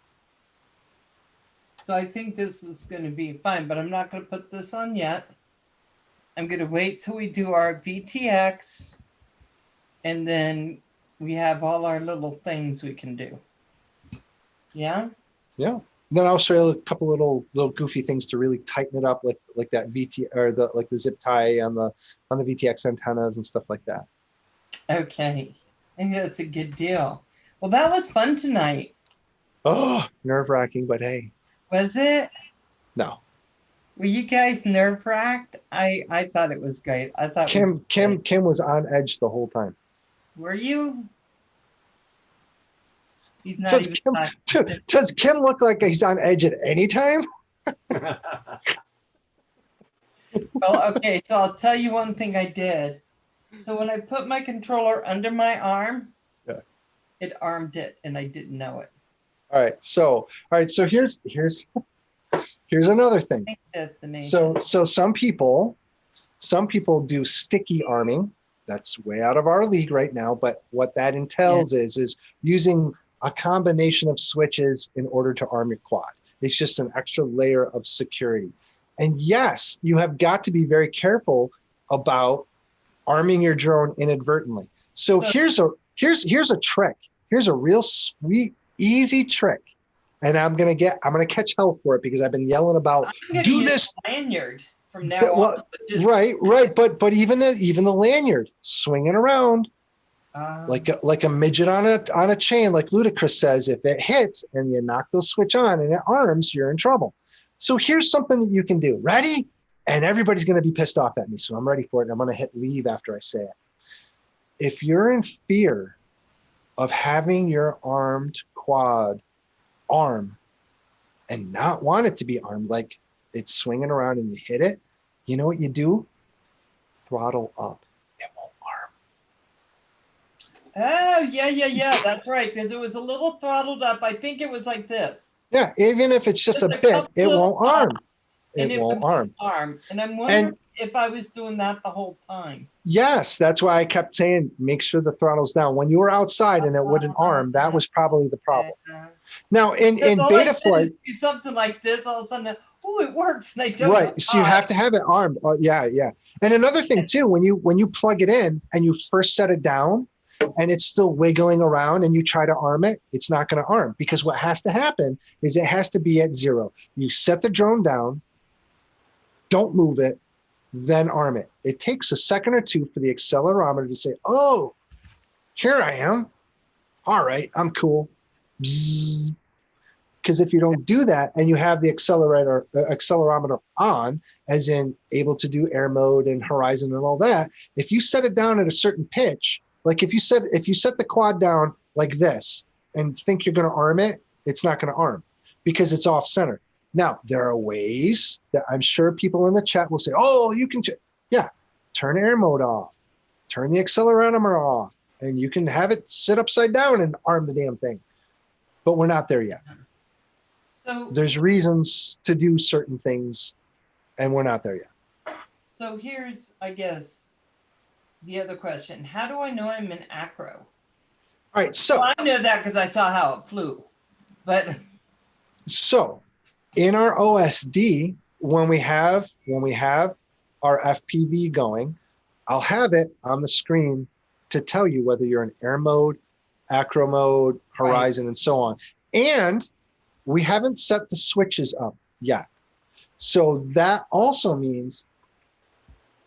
So I think this is going to be fine, but I'm not going to put this on yet. I'm going to wait till we do our VTX, and then we have all our little things we can do. Yeah. Yeah. Then I'll show you a couple little goofy things to really tighten it up, like that VT or the zip tie on the VTX antennas and stuff like that. Okay. I think that's a good deal. Well, that was fun tonight. Oh, nerve-wracking, but hey. Was it? No. Were you guys nerve-wracked? I thought it was great. I thought Kim was on edge the whole time. Were you? He's not Does Kim look like he's on edge at any time? Well, okay, so I'll tell you one thing I did. So when I put my controller under my arm, it armed it and I didn't know it. All right. So here's another thing. Thank Destiny. So some people do sticky arming. That's way out of our league right now. But what that entails is using a combination of switches in order to arm your quad. It's just an extra layer of security. And yes, you have got to be very careful about arming your drone inadvertently. So here's a trick. Here's a real sweet, easy trick. And I'm gonna catch hell for it because I've been yelling about do this lanyard from now on. Well, right. But even the lanyard, swing it around like a midget on a chain, like Ludacris says. If it hits and you knock the switch on and it arms, you're in trouble. So here's something that you can do. Ready? And everybody's going to be pissed off at me, so I'm ready for it. And I'm going to hit leave after I say it. If you're in fear of having your armed quad arm and not want it to be armed, like it's swinging around and you hit it, you know what you do? Throttle up. It won't arm. Oh, yeah. That's right. Because it was a little throttled up. I think it was like this. Yeah, even if it's just a bit, it won't arm. It won't arm. And I'm wondering if I was doing that the whole time. Yes, that's why I kept saying, make sure the throttle's down. When you were outside and it wouldn't arm, that was probably the problem. Now, in beta flight, do something like this, all of a sudden, it works. And I don't right. So you have to have it armed. Yeah. And another thing too, when you plug it in and you first set it down and it's still wiggling around and you try to arm it, it's not going to arm, because what has to happen is it has to be at 0. You set the drone down, don't move it, then arm it. It takes a second or two for the accelerometer to say, oh, here I am. All right, I'm cool. Because if you don't do that and you have the accelerometer on, as in able to do air mode and horizon and all that, if you set it down at a certain pitch, like if you set the quad down like this and think you're going to arm it, it's not going to arm because it's off center. Now, there are ways that I'm sure people in the chat will say, oh, you can, turn air mode off, turn the accelerometer off, and you can have it sit upside down and arm the damn thing. But we're not there yet. So there's reasons to do certain things, and we're not there yet. So here's, I guess, the other question. How do I know I'm in acro? All right, so. Well, I know that because I saw how it flew, but. So in our OSD, when we have our FPV going, I'll have it on the screen to tell you whether you're in air mode, acro mode, horizon, and so on. And we haven't set the switches up yet. So that also means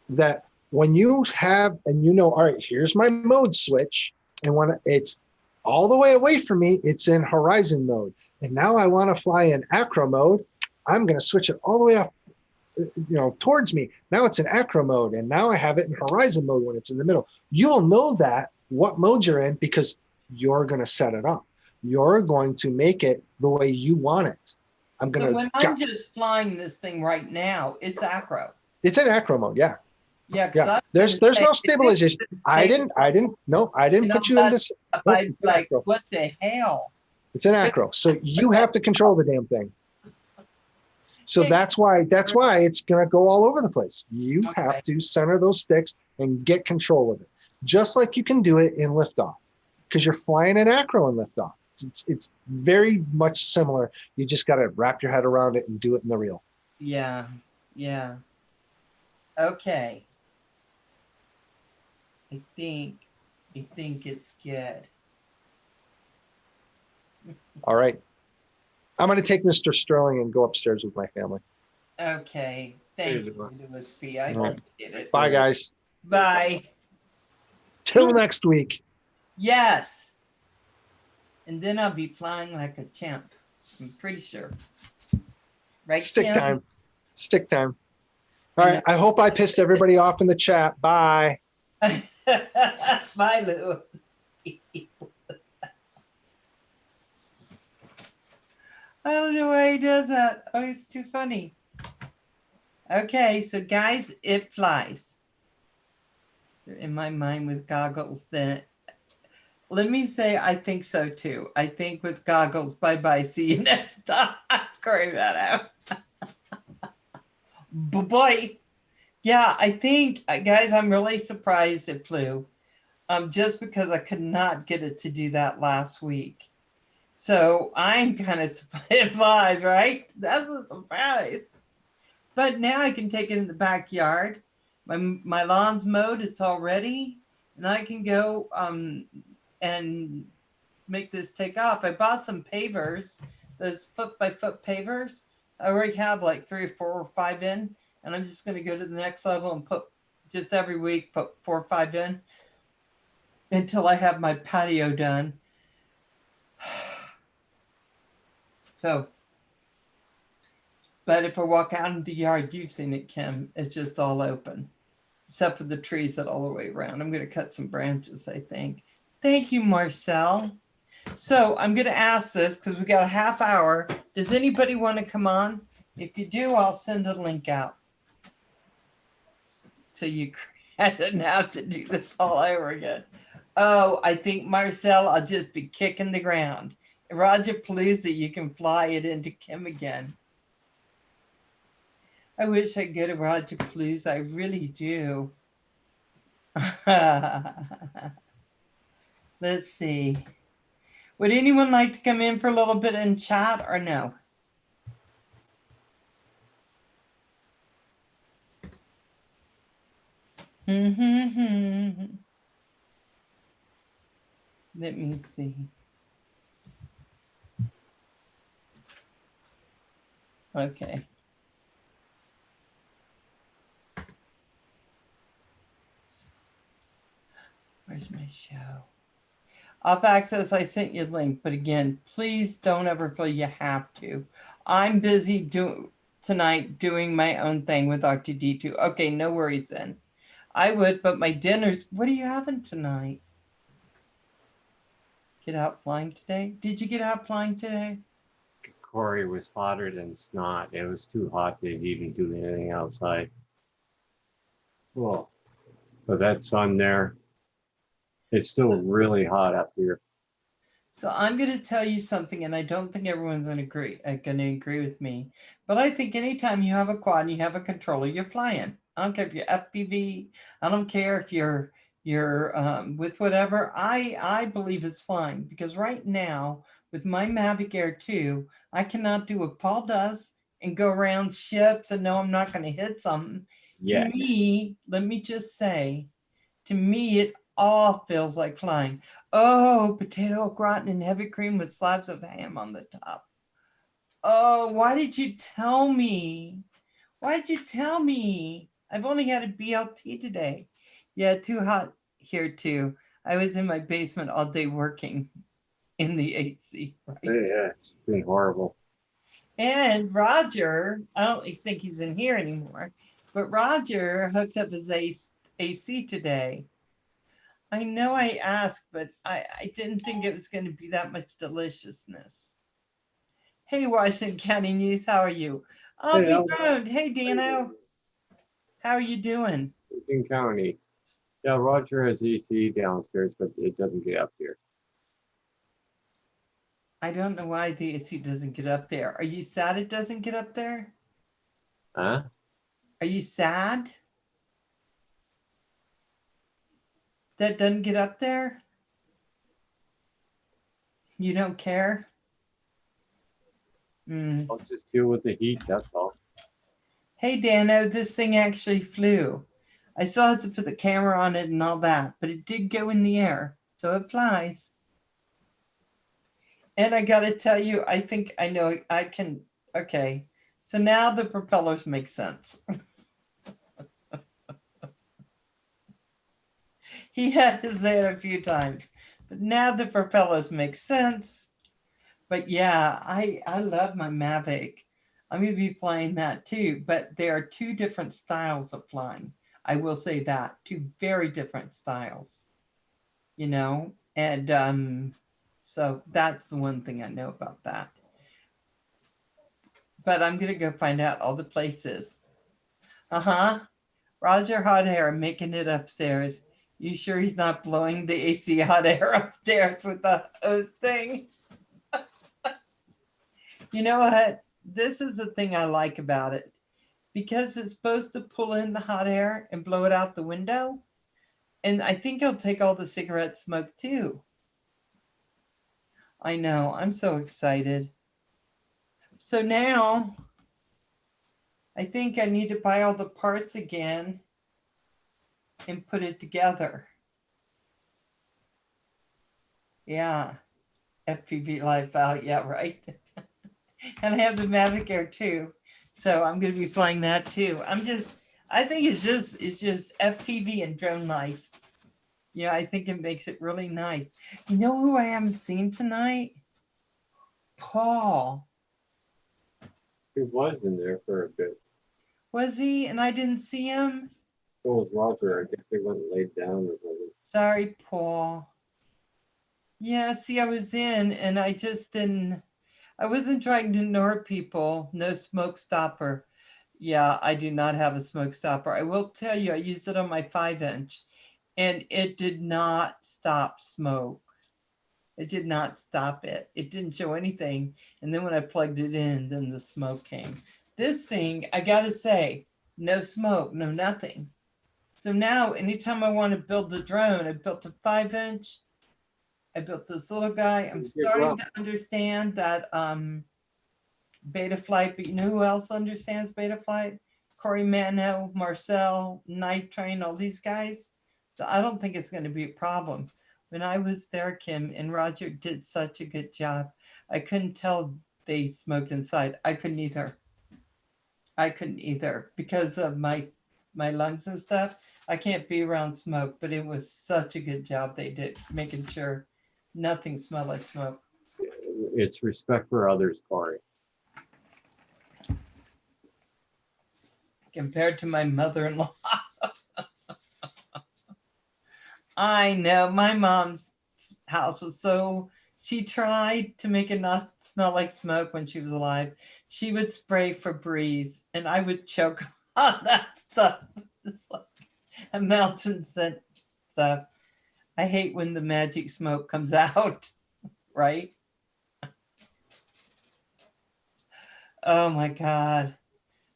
that when you have, and you know, all right, here's my mode switch, and when it's all the way away from me, it's in horizon mode. And now I want to fly in acro mode, I'm going to switch it all the way up, towards me. Now it's in acro mode, and now I have it in horizon mode when it's in the middle. You'll know that what mode you're in because you're going to set it up. You're going to make it the way you want it. I'm just flying this thing right now, it's acro. It's in acro mode, yeah. Yeah. There's no stabilization. I didn't put you in this. Like, what the hell? It's in acro. So you have to control the damn thing. So that's why it's going to go all over the place. You have to center those sticks and get control of it. Just like you can do it in liftoff, because you're flying in acro in liftoff. It's very much similar. You just got to wrap your head around it and do it in the real. Yeah. Okay. I think it's good. All right. I'm going to take Mr. Sterling and go upstairs with my family. Okay. Thank you, Louis P. I appreciate it. Bye, guys. Bye. Till next week. Yes. And then I'll be flying like a champ. I'm pretty sure. Right? Stick time. All right. I hope I pissed everybody off in the chat. Bye. Bye, Lou. I don't know why he does that. Oh, he's too funny. Okay, so guys, it flies. In my mind with goggles, then let me say, I think so too. I think with goggles, bye-bye, see you next time. Screw that out. Bye-bye. Yeah, I think, guys, I'm really surprised it flew. Just because I could not get it to do that last week. So I'm kind of surprised, right? That's a surprise. But now I can take it in the backyard. My lawn's mowed, it's all ready. And I can go and make this take off. I bought some pavers, those foot by foot pavers. I already have like 3 or 4 or 5 in. And I'm just going to go to the next level and put just every week, put 4 or 5 in until I have my patio done. So, but if I walk out in the yard, you've seen it, Kim, it's just all open, except for the trees that all the way around. I'm going to cut some branches, I think. Thank you, Marcel. So I'm going to ask this because we got a half hour. Does anybody want to come on? If you do, I'll send a link out. So you didn't have to do this all over again. Oh, I think, Marcel, I'll just be kicking the ground. Roger Palooza, you can fly it into Kim again. I wish I could go to Roger Palooza. I really do. Let's see. Would anyone like to come in for a little bit and chat or no? Let me see. Okay. Where's my show? Off access, I sent you a link, but again, please don't ever feel you have to. I'm busy tonight doing my own thing with R2D2. Okay, no worries then. I would, but my dinner's, what are you having tonight? Get out flying today? Did you get out flying today? Corey was hotter than snot. It was too hot to even do anything outside. Well, but that sun there, it's still really hot up here. So I'm going to tell you something, and I don't think everyone's going to agree with me. But I think anytime you have a quad and you have a controller, you're flying. I don't care if you're FPV. I don't care if you're with whatever. I believe it's flying because right now with my Mavic Air 2, I cannot do what Paul does and go around ships and know I'm not going to hit something. Yeah. To me, let me just say, to me, it all feels like flying. Oh, potato au gratin and heavy cream with slabs of ham on the top. Oh, why did you tell me? Why did you tell me? I've only had a BLT today. Yeah, too hot here too. I was in my basement all day working in the AC. Right? Yeah, it's been horrible. And Roger, I don't think he's in here anymore, but Roger hooked up his AC today. I know I asked, but I didn't think it was going to be that much deliciousness. Hey, Washington County News, how are you? I'll be good. Hey, Dano. How are you doing? Washington County. Yeah, Roger has AC downstairs, but it doesn't get up here. I don't know why the AC doesn't get up there. Are you sad it doesn't get up there? Huh? Are you sad that doesn't get up there? You don't care? I'll just deal with the heat, that's all. Hey, Dano, this thing actually flew. I still have to put the camera on it and all that, but it did go in the air, so it flies. And I got to tell you, I think I know I can. Okay, so now the propellers make sense. He had to say it a few times, but now the propellers make sense. But yeah, I love my Mavic. I'm going to be flying that too, but there are 2 different styles of flying. I will say that, 2 very different styles, you know, and so that's the one thing I know about that. But I'm going to go find out all the places. Roger Hot Hair making it upstairs. You sure he's not blowing the AC hot air upstairs with the hose thing? You know what? This is the thing I like about it. Because it's supposed to pull in the hot air and blow it out the window. And I think he'll take all the cigarette smoke too. I know, I'm so excited. So now I think I need to buy all the parts again and put it together. Yeah, FPV live out, yeah, right. And I have the Mavic Air too. So I'm gonna be flying that too. I think it's just FPV and drone life. Yeah, I think it makes it really nice. You know who I haven't seen tonight? Paul. He was in there for a bit. Was he? And I didn't see him? So was Roger. I guess they went and laid down or something. Sorry, Paul. Yeah, see, I was in and I just didn't, I wasn't trying to ignore people. No smoke stopper. Yeah, I do not have a smoke stopper. I will tell you, I used it on my 5-inch and it did not stop smoke. It did not stop it. It didn't show anything. And then when I plugged it in, then the smoke came. This thing, I gotta say, no smoke, no nothing. So now anytime I want to build a drone, I built a 5-inch. I built this little guy. I'm starting to understand that beta flight, but you know who else understands beta flight? Corey Mano, Marcel, Night Train, all these guys. So I don't think it's going to be a problem. When I was there, Kim, and Roger did such a good job. I couldn't tell they smoked inside. I couldn't either. I couldn't either because of my lungs and stuff. I can't be around smoke, but it was such a good job they did, making sure nothing smelled like smoke. It's respect for others, Corey. Compared to my mother-in-law. I know, my mom's house was so, she tried to make it not smell like smoke when she was alive. She would spray Febreze and I would choke on that stuff. It's like a mountain scent stuff. I hate when the magic smoke comes out, right? Oh my God.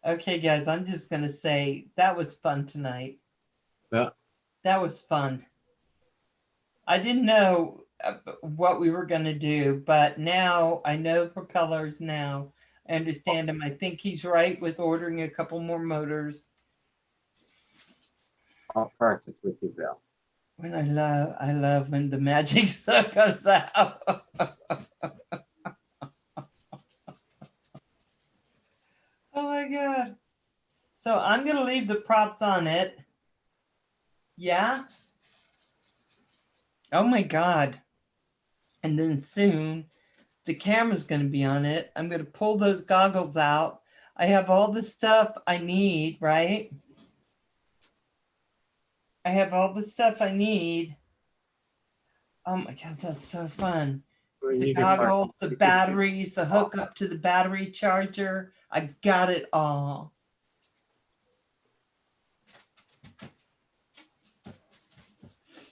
Okay, guys, I'm just going to say that was fun tonight. Yeah. That was fun. I didn't know what we were going to do, but now I know propellers now. I understand him. I think he's right with ordering a couple more motors. I'll practice with you, Bill. When I love when the magic stuff comes out. Oh my God. So I'm going to leave the props on it. Yeah. Oh my God. And then soon the camera's going to be on it. I'm going to pull those goggles out. I have all the stuff I need, right? I have all the stuff I need. Oh my God, that's so fun. The goggles, the batteries, the hook up to the battery charger. I got it all.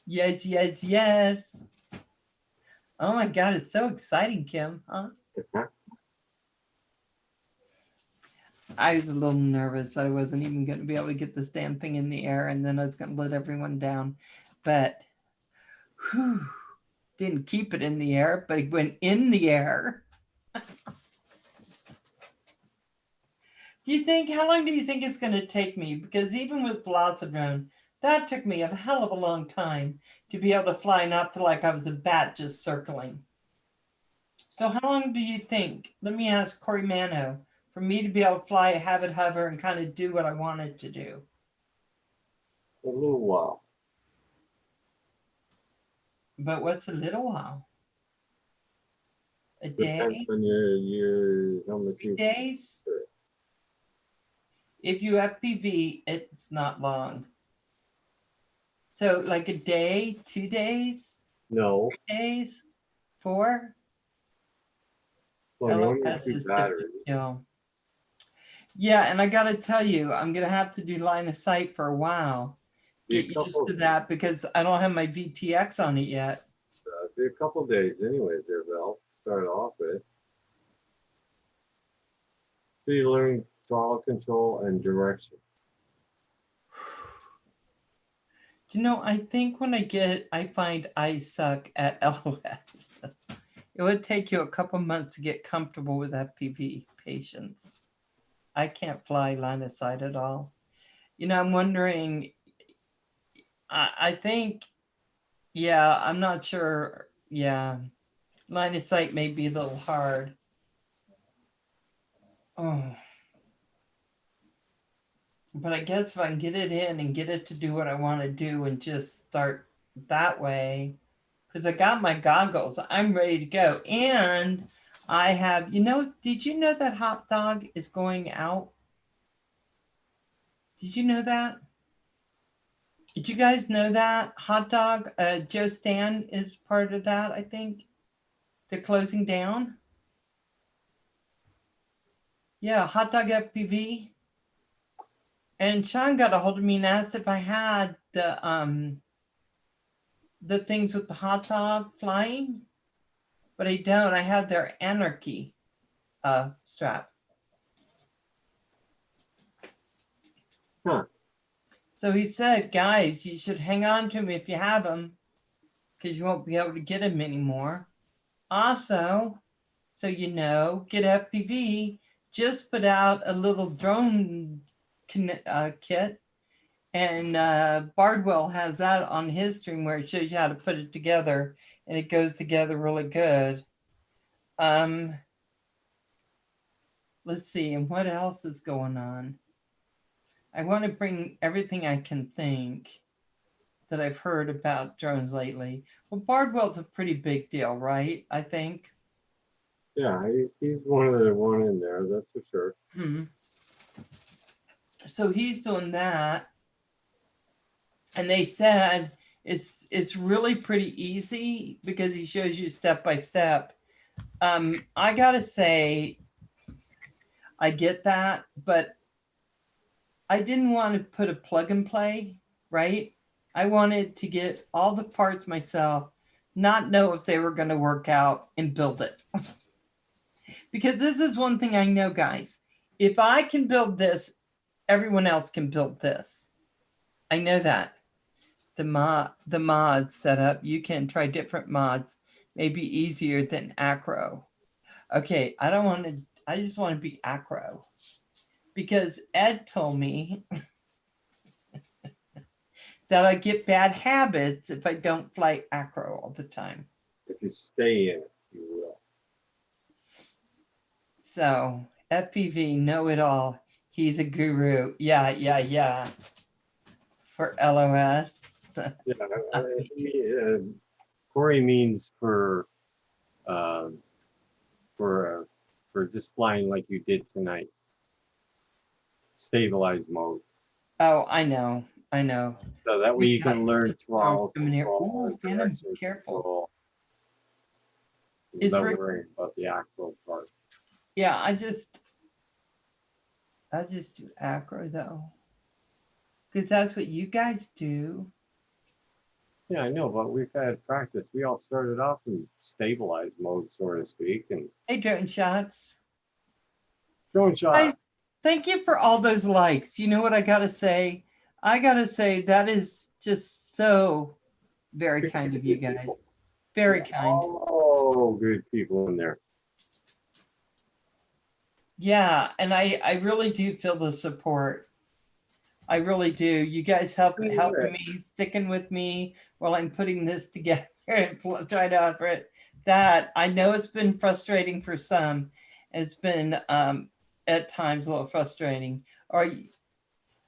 Yes, yes, yes. Oh my God, it's so exciting, Kim, huh? I was a little nervous that I wasn't even going to be able to get this damn thing in the air and then I was going to let everyone down. But whew, didn't keep it in the air, but it went in the air. How long do you think it's going to take me? Because even with Velocidrone, that took me a hell of a long time to be able to fly, not feel like I was a bat just circling. So how long do you think? Let me ask Corey Mano, for me to be able to fly, have it hover, and kind of do what I wanted to do. A little while. But what's a little while? A Depends day? on how much you. Days? If you FPV, it's not long. So like a day, 2 days? No. 3 days? 4? Well, you only LOS two is batteries. Yeah, and I gotta tell you, I'm gonna have to do line of sight for a while Be get a used couple, to that because I don't have my VTX on it yet. be a couple days anyways there, Val. Start off with. So you learn throttle control and direction. Do you know, I think when I find I suck at LOS. It would take you a couple months to get comfortable with FPV patience. I can't fly line of sight at all. You know, I'm wondering, I think, yeah, I'm not sure. Yeah, line of sight may be a little hard. Oh. But I guess if I can get it in and get it to do what I want to do and just start that way, because I got my goggles, I'm ready to go. And I have, you know, did you know that hot dog is going out? Did you know that? Did you guys know that? Hot dog, Joe Stan is part of that, I think. They're closing down. Yeah, hot dog FPV. And Sean got a hold of me and asked if I had the things with the hot dog flying, but I don't. I have their anarchy strap. Huh. So he said, guys, you should hang on to them if you have them, because you won't be able to get them anymore. Also, so you know, get FPV, just put out a little drone kit. And Bardwell has that on his stream where it shows you how to put it together, and it goes together really good. Let's see, and what else is going on? I want to bring everything I can think that I've heard about drones lately. Well, Bardwell's a pretty big deal, right? I think. Yeah, he's one of the one in there, that's for sure. So he's doing that. And they said it's really pretty easy because he shows you step by step. I gotta say, I get that, but I didn't want to put a plug and play, right? I wanted to get all the parts myself, not know if they were going to work out and build it. Because this is one thing I know, guys. If I can build this, everyone else can build this. I know that. The mod setup, you can try different mods, maybe easier than acro. Okay, I don't want to, I just want to be acro. Because Ed told me that I get bad habits if I don't fly acro all the time. If you stay in it, you will. So FPV, know it all. He's a guru. Yeah. For LOS. Yeah, Corey means for just flying like you did tonight. Stabilized mode. Oh, I know. So that way you can learn throttle control. control and Ooh, direction careful. control Is without Rick- worrying about the actual part. Yeah, I just do acro though. Because that's what you guys do. Yeah, I know, but we've had practice. We all started off in stabilized mode, so to speak, and Hey, drone shots. drone shot. Guys, thank you for all those likes. You know what I gotta say? I gotta say that is just so very kind of you guys. Very kind. Oh, good people in there. Yeah, and I really do feel the support. I really do. You guys helping me, sticking with me while I'm putting this together and trying to offer it. That I know it's been frustrating for some. And it's been at times a little frustrating.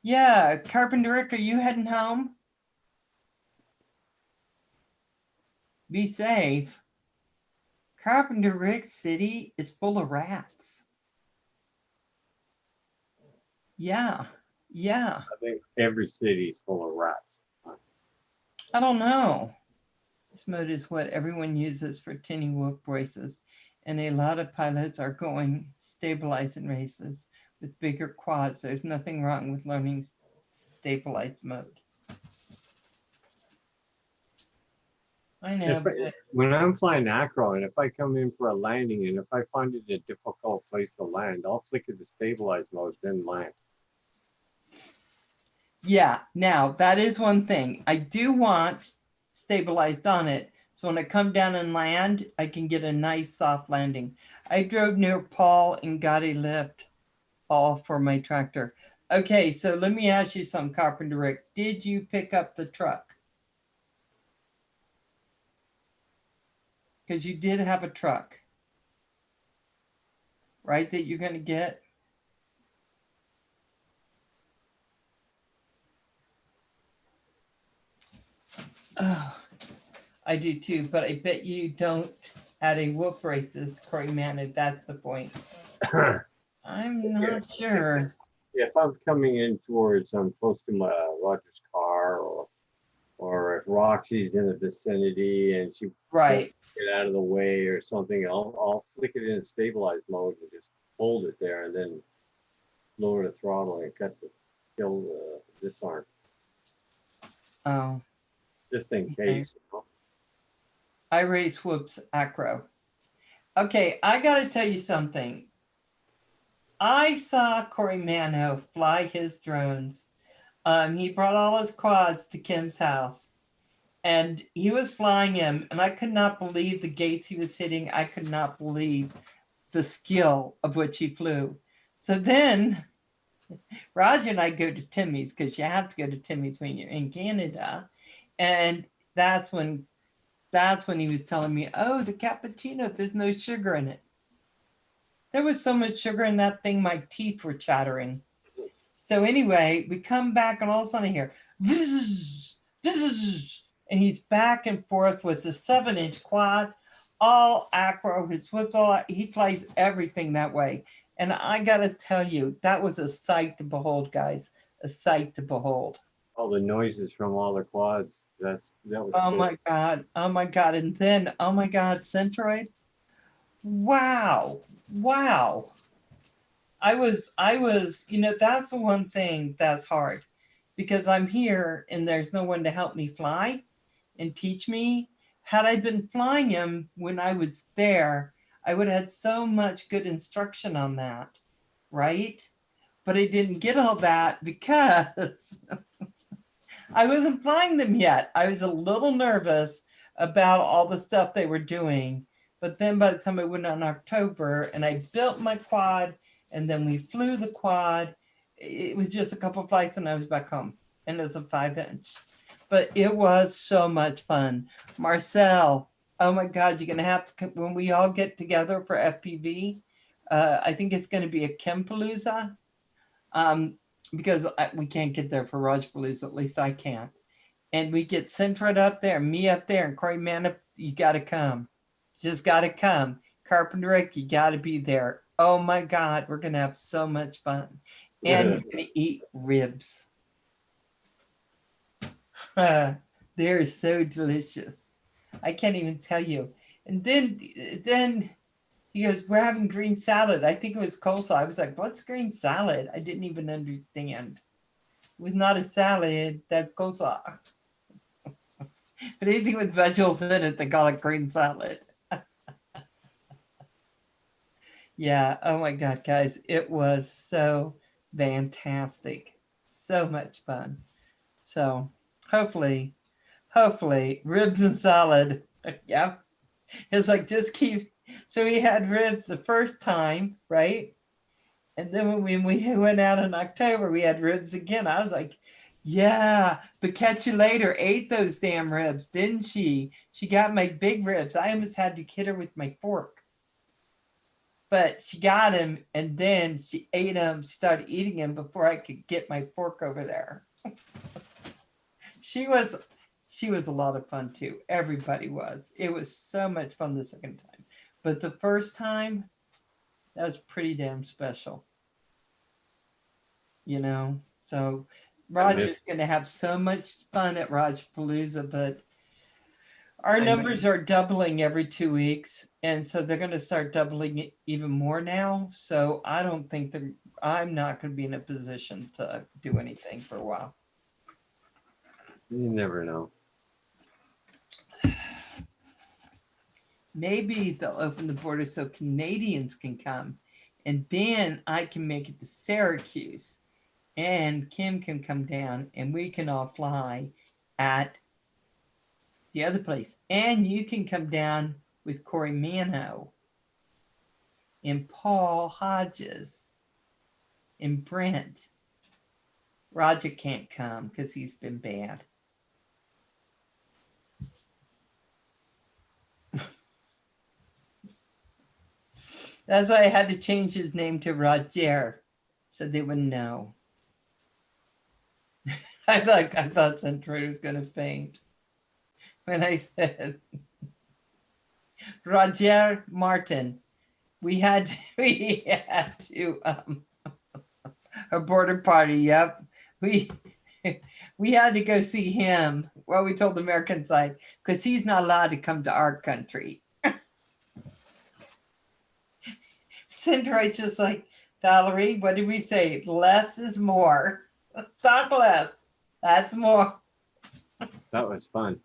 Yeah, Carpenter Rick, are you heading home? Be safe. Carpenter Rick City is full of rats. Yeah. I think every city's full of rats. I don't know. This mode is what everyone uses for tinny whoop races, and a lot of pilots are going stabilizing races with bigger quads. There's nothing wrong with learning stabilized mode. I know. But When I'm flying acro, and if I come in for a landing, and if I find it a difficult place to land, I'll flick it to stabilize mode, then land. yeah, now that is one thing. I do want stabilized on it. So when I come down and land, I can get a nice soft landing. I drove near Paul and got a lift all for my tractor. Okay, so let me ask you something, Carpenter Rick. Did you pick up the truck? Because you did have a truck, right, that you're going to get? Oh, I do too, but I bet you don't at a whoop races, Corey Mann, that's the point. I'm not sure. If I'm coming in towards, I'm close to my Roger's car, or if Roxy's in the vicinity and she Right. get out of the way or something, I'll flick it in stabilize mode and just hold it there, and then lower the throttle and kill the disarm, Oh, just in okay. case. I race whoops acro. Okay, I got to tell you something. I saw Corey Manho fly his drones. He brought all his quads to Kim's house, and he was flying him, and I could not believe the gates he was hitting. I could not believe the skill of which he flew. So then Roger and I go to Timmy's, because you have to go to Timmy's when you're in Canada, and that's when he was telling me, oh, the cappuccino, there's no sugar in it. There was so much sugar in that thing, my teeth were chattering. So anyway, we come back and all of a sudden I hear, vzz, vzz, and he's back and forth with a 7-inch quad, all acro, his whoops, he flies everything that way. And I gotta tell you, that was a sight to behold, guys, a sight to behold. All the noises from all the quads, that was Oh cool. my God, oh my God. And then, oh my God, Centroid, wow, wow. I was, that's the one thing that's hard, because I'm here and there's no one to help me fly and teach me. Had I been flying him when I was there, I would have had so much good instruction on that, right? But I didn't get all that because I wasn't flying them yet. I was a little nervous about all the stuff they were doing. But then by the time I went on October and I built my quad and then we flew the quad, it was just a couple of flights and I was back home. And it was a 5-inch. But it was so much fun. Marcel, oh my God, you're going to have to, when we all get together for FPV, I think it's going to be a Kempalooza. Because we can't get there for Rajpalooza, at least I can't. And we get Centroid up there, me up there, and Corey Man, you got to come. Just got to come. Carpenter Rick, you got to be there. Oh my God, we're going to have so much fun. And we're going to eat ribs. They're so delicious. I can't even tell you. And then he goes, we're having green salad. I think it was coleslaw. I was like, what's green salad? I didn't even understand. It was not a salad. That's coleslaw. But anything with vegetables in it, they call it green salad. Yeah. Oh my God, guys. It was so fantastic. So much fun. So hopefully, ribs and salad. Yeah. It's like, just keep. So we had ribs the first time, right? And then when we went out in October, we had ribs again. I was like, yeah, but catch you later ate those damn ribs, didn't she? She got my big ribs. I almost had to hit her with my fork. But she got him, and then she ate him, started eating him before I could get my fork over there. She was a lot of fun too. Everybody was. It was so much fun the second time. But the first time, that was pretty damn special. So Roger's going to have so much fun at Rajpalooza, but our numbers are doubling every 2 weeks. And so they're going to start doubling it even more now. So I don't think I'm not going to be in a position to do anything for a while. You never know. maybe they'll open the border so Canadians can come. And then I can make it to Syracuse. And Kim can come down and we can all fly at the other place. And you can come down with Corey Mano and Paul Hodges and Brent. Roger can't come because he's been bad. That's why I had to change his name to Roger so they would know. I thought Centroid was going to faint when I said Roger Martin. We had to a border party. Yep, we had to go see him. Well, we told the American side because he's not allowed to come to our country. Centroid's just like, Valerie, what did we say? Less is more. Talk less. That's more. That was fun.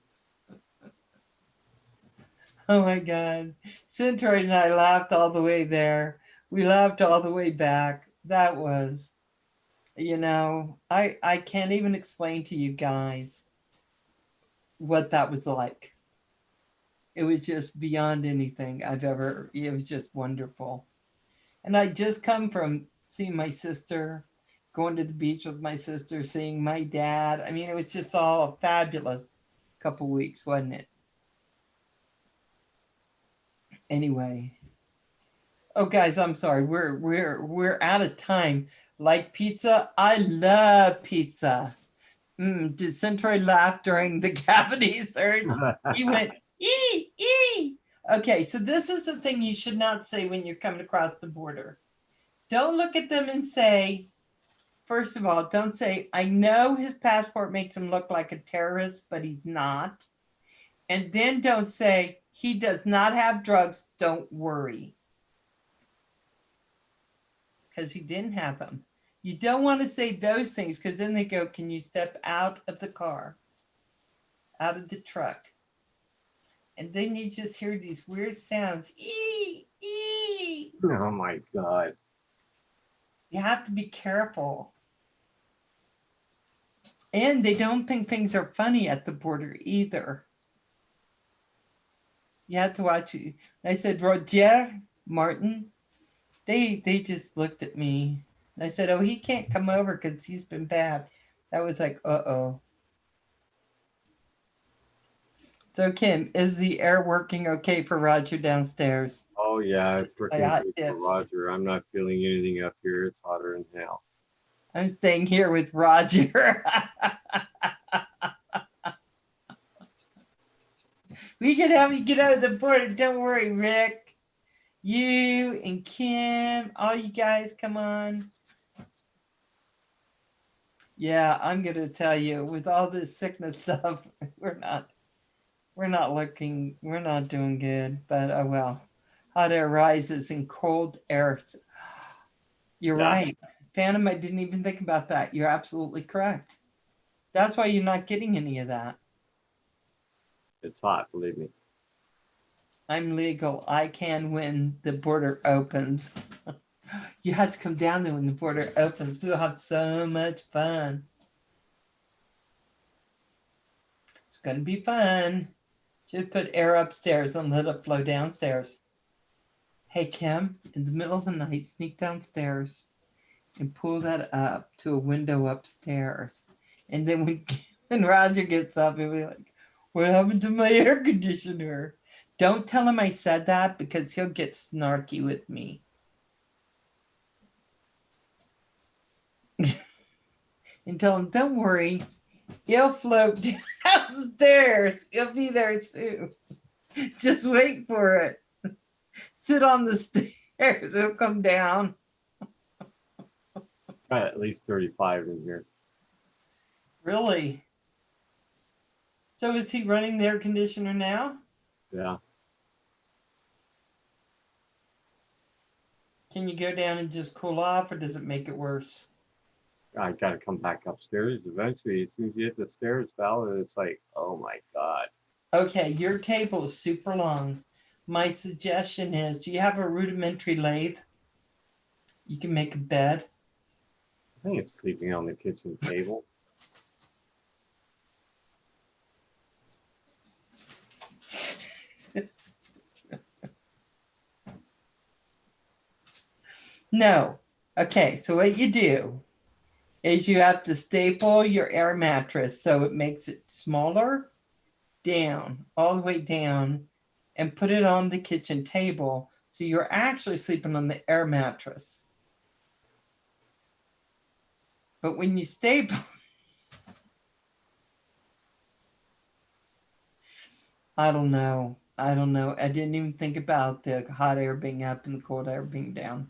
Oh my God. Centroid and I laughed all the way there. We laughed all the way back. That was, I can't even explain to you guys what that was like. It was just beyond anything it was just wonderful. And I just come from seeing my sister, going to the beach with my sister, seeing my dad. I mean, it was just all a fabulous couple weeks, wasn't it? Anyway. Oh, guys, I'm sorry. We're out of time. Like pizza? I love pizza. Did Centroid laugh during the cavity search? He went, ee. Okay, so this is the thing you should not say when you're coming across the border. Don't look at them and say, first of all, don't say, I know his passport makes him look like a terrorist, but he's not. And then don't say, he does not have drugs, don't worry. Because he didn't have them. You don't want to say those things because then they go, can you step out of the car, out of the truck? And then you just hear these weird sounds. Ee. Oh my God. You have to be careful. And they don't think things are funny at the border either. You have to watch it. I said, Roger Martin. They just looked at me. I said, oh, he can't come over because he's been bad. That was like, uh-oh. So, Kim, is the air working okay for Roger downstairs? Oh yeah, it's working hot good for tips. Roger. I'm not feeling anything up here. It's hotter than hell. I'm staying here with Roger. We can have you get out of the border. Don't worry, Rick. You and Kim, all you guys, come on. Yeah, I'm gonna tell you, with all this sickness stuff, we're not doing good, but oh well. Hot air rises and cold air. You're Yeah. right. Phantom, I didn't even think about that. You're absolutely correct. That's why you're not getting any of that. It's hot, believe me. I'm legal. I can when the border opens. You have to come down there when the border opens. We'll have so much fun. It's going to be fun. Should put air upstairs and let it flow downstairs. Hey, Kim, in the middle of the night, sneak downstairs and pull that up to a window upstairs. And then when Roger gets up, he'll be like, what happened to my air conditioner? Don't tell him I said that because he'll get snarky with me. And tell him, don't worry, he'll float downstairs. He'll be there soon. Just wait for it. Sit on the stairs. He'll come down. Got at least 35 in here. Really? So is he running the air conditioner now? Yeah. Can you go down and just cool off, or does it make it worse? I got to come back upstairs eventually. As soon as you hit the stairs, Val, it's like, oh my God. Okay, your table is super long. my suggestion is, do you have a rudimentary lathe? You can make a bed. I think it's sleeping on the kitchen table. No. Okay, so what you do is you have to staple your air mattress so it makes it smaller down, all the way down, and put it on the kitchen table. So you're actually sleeping on the air mattress. But when you staple, I don't know. I don't know. I didn't even think about the hot air being up and the cold air being down.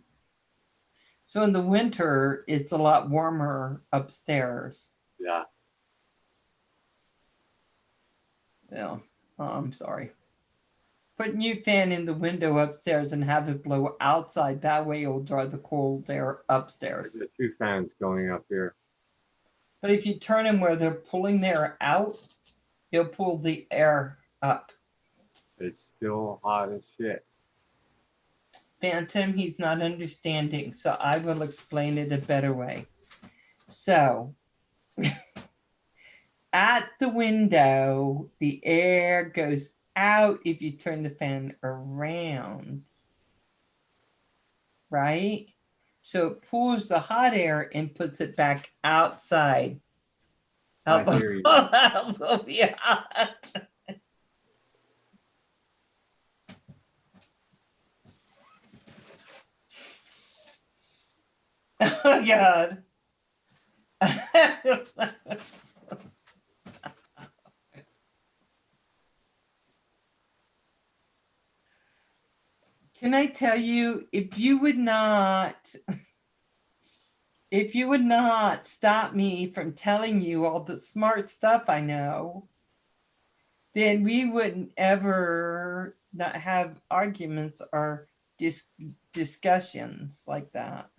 So in the winter, it's a lot warmer upstairs. Yeah. Yeah. Oh, I'm sorry. Put a new fan in the window upstairs and have it blow outside. That way it'll draw the cold air upstairs. There's 2 fans going up here. But if you turn them where they're pulling the air out, you'll pull the air up. It's still hot as shit. Phantom, he's not understanding, so I will explain it a better way. So, at the window, the air goes out if you turn the fan around, right? So it pulls the hot air and puts it back outside. I hear you. That will be hot. Oh God. Can I tell you, if you would not stop me from telling you all the smart stuff I know, then we wouldn't ever not have arguments or discussions like that.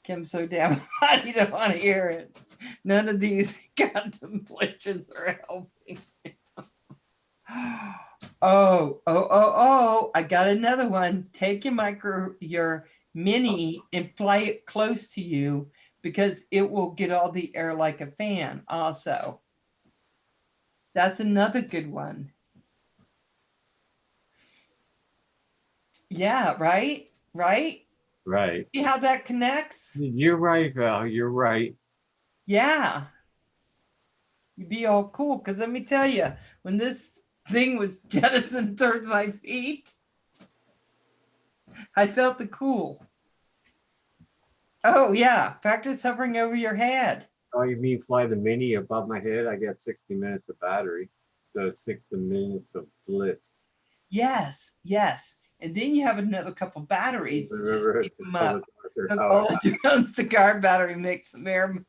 Kim's so damn hot, you don't want to hear it. None of these contemplations are helping. Oh, I got another one. Take your mini and fly it close to you because it will get all the air like a fan also. That's another good one. Yeah, right? Right. See how that connects? You're right, Val. You're right. Yeah. You'd be all cool. Because let me tell you, when this thing was jettisoned towards my feet, I felt the cool. Oh, yeah. Practice hovering over your head. Oh, you mean fly the mini above my head? I got 60 minutes of battery. So it's 60 minutes of bliss. Yes. And then you have another couple batteries. Remember, Just keep them up. oh, All the drones, the car battery makes some air move.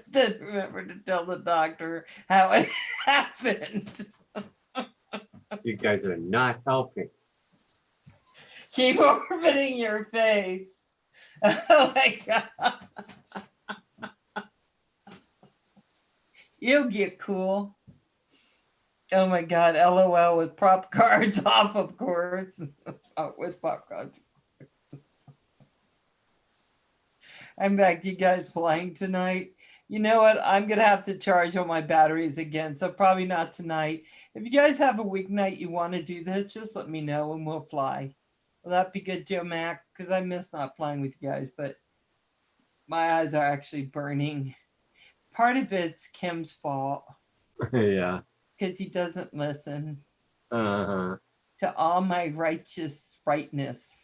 Then remember to tell the doctor how it happened. you guys are not helping. Keep orbiting your face. Oh my God. You'll get cool. Oh my God. LOL with prop cards off, of course. Oh, with prop cards. I'm back. You guys flying tonight? You know what? I'm going to have to charge all my batteries again. So probably not tonight. If you guys have a weeknight you want to do this, just let me know and we'll fly. Will that be good, Joe Mac? Because I miss not flying with you guys, but my eyes are actually burning. Part of it's Kim's fault Yeah. because he doesn't listen Uh-huh. to all my righteous rightness.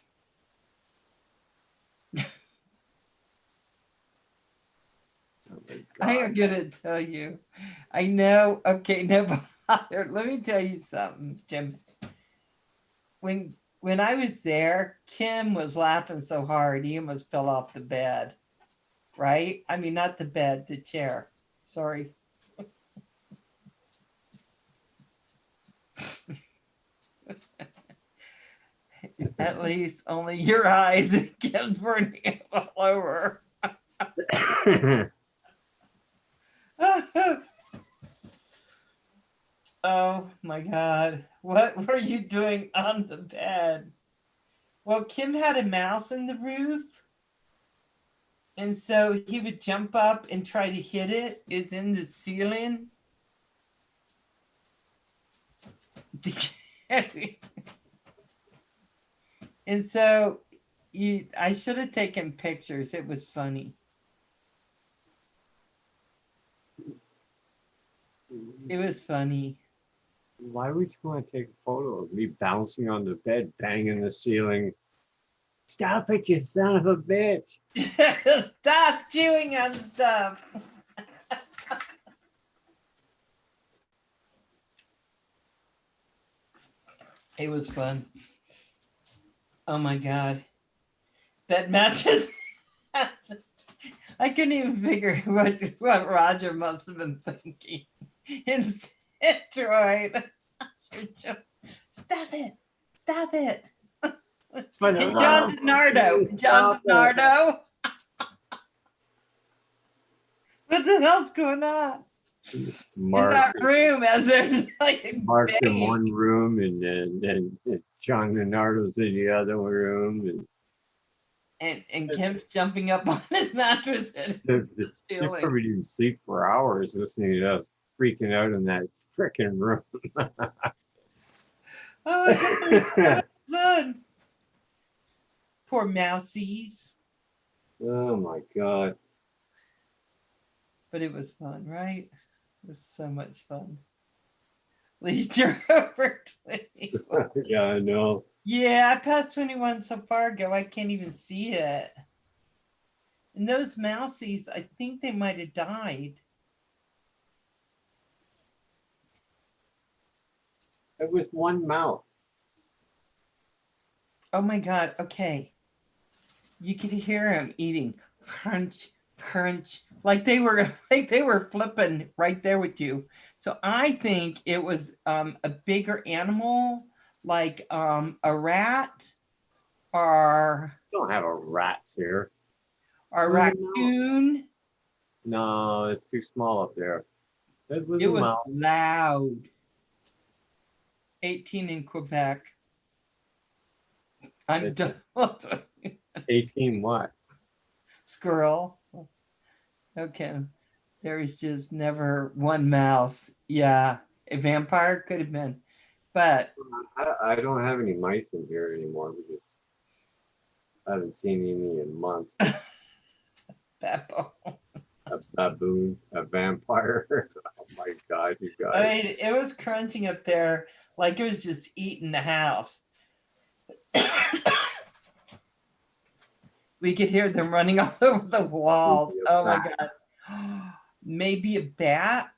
Oh my I God. am gonna tell you. I know. Okay, no bother. Let me tell you something, Jim. When I was there, Kim was laughing so hard he almost fell off the bed. Right? I mean, not the bed, the chair. Sorry. At least only your eyes. Kim's burning all over. Oh my God. What were you doing on the bed? Well, Kim had a mouse in the roof. And so he would jump up and try to hit it. It's in the ceiling. And so I should have taken pictures. It was funny. It was funny. Why would you want to take a photo of me bouncing on the bed, banging the ceiling? Stop it, you son of a bitch. Stop chewing on stuff. It was fun. Oh my God. That matches. I couldn't even figure what Roger must have been thinking. In Centroid. Stop it. Stop it. But And John DiNardo. John DiNardo. What the hell's going on? Mark, in that room as there's like Mark's in bang. one room, and then John Leonardo's in the other room, And Kemp's jumping up on his mattress and they stealing. probably didn't sleep for hours listening to us freaking out in that freaking room. Oh my God, it was so much fun. Poor mousies. Oh my God. But it was fun, right? It was so much fun. At least you're over 21. Yeah, I know. Yeah, I passed 21 so far ago. I can't even see it. And those mousies, I think they might have died. It was one mouth. Oh my God. Okay. You could hear him eating crunch, crunch, like they were flipping right there with you. So I think it was a bigger animal, like a rat or We don't have a rats here. a Well, raccoon. No, it's too small up there. It was It a was mouse. loud. 18 in Quebec. I'm done. 18 what? Squirrel. Okay. There was just never one mouse. Yeah. A vampire could have been. But I don't have any mice in here anymore because I haven't seen any in months. Beppo. A baboon, a vampire. Oh my God, you I guys. mean, it was crunching up there like it was just eating the house. We could hear them running all over the walls. Maybe a Oh my bat. God. Maybe a bat.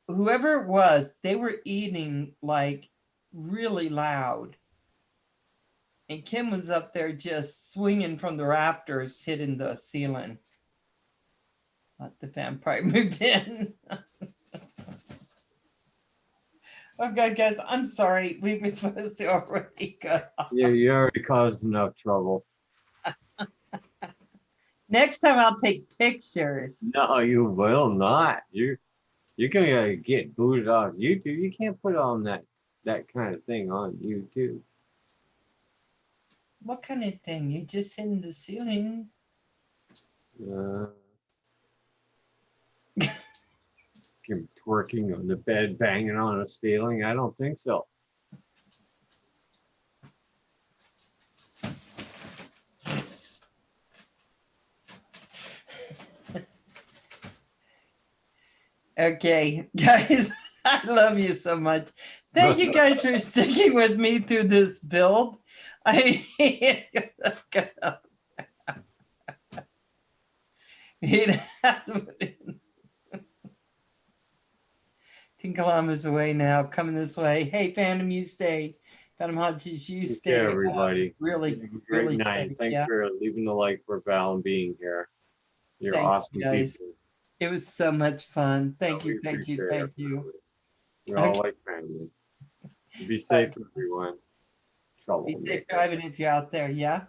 Whoever it was, they were eating like really loud. And Kim was up there just swinging from the rafters, hitting the ceiling. But the vampire moved in. Okay, guys, I'm sorry. We were supposed to already go. Yeah, you already caused enough trouble. Next time I'll take pictures. No, you will not. You're gonna get booted off YouTube. You can't put on that kind of thing on YouTube. What kind of thing? You just hitting the ceiling? Him twerking on the bed, banging on a ceiling. I don't think so. Okay, guys, I love you so much. Thank you guys for sticking with me through this build. I Tinkle is away now, coming this way. Hey, Phantom, you stay. Phantom Hodges, you Take stay. care, everybody. Really, Have a great really night. stay, Thanks yeah. for leaving the like for Val and being here. You're Thank you, awesome guys. people. It was so much fun. Thank We you, thank you, appreciate thank it. you. We're all Okay. like family. Be safe, Bye. everyone. Be safe driving if you're out there, yeah?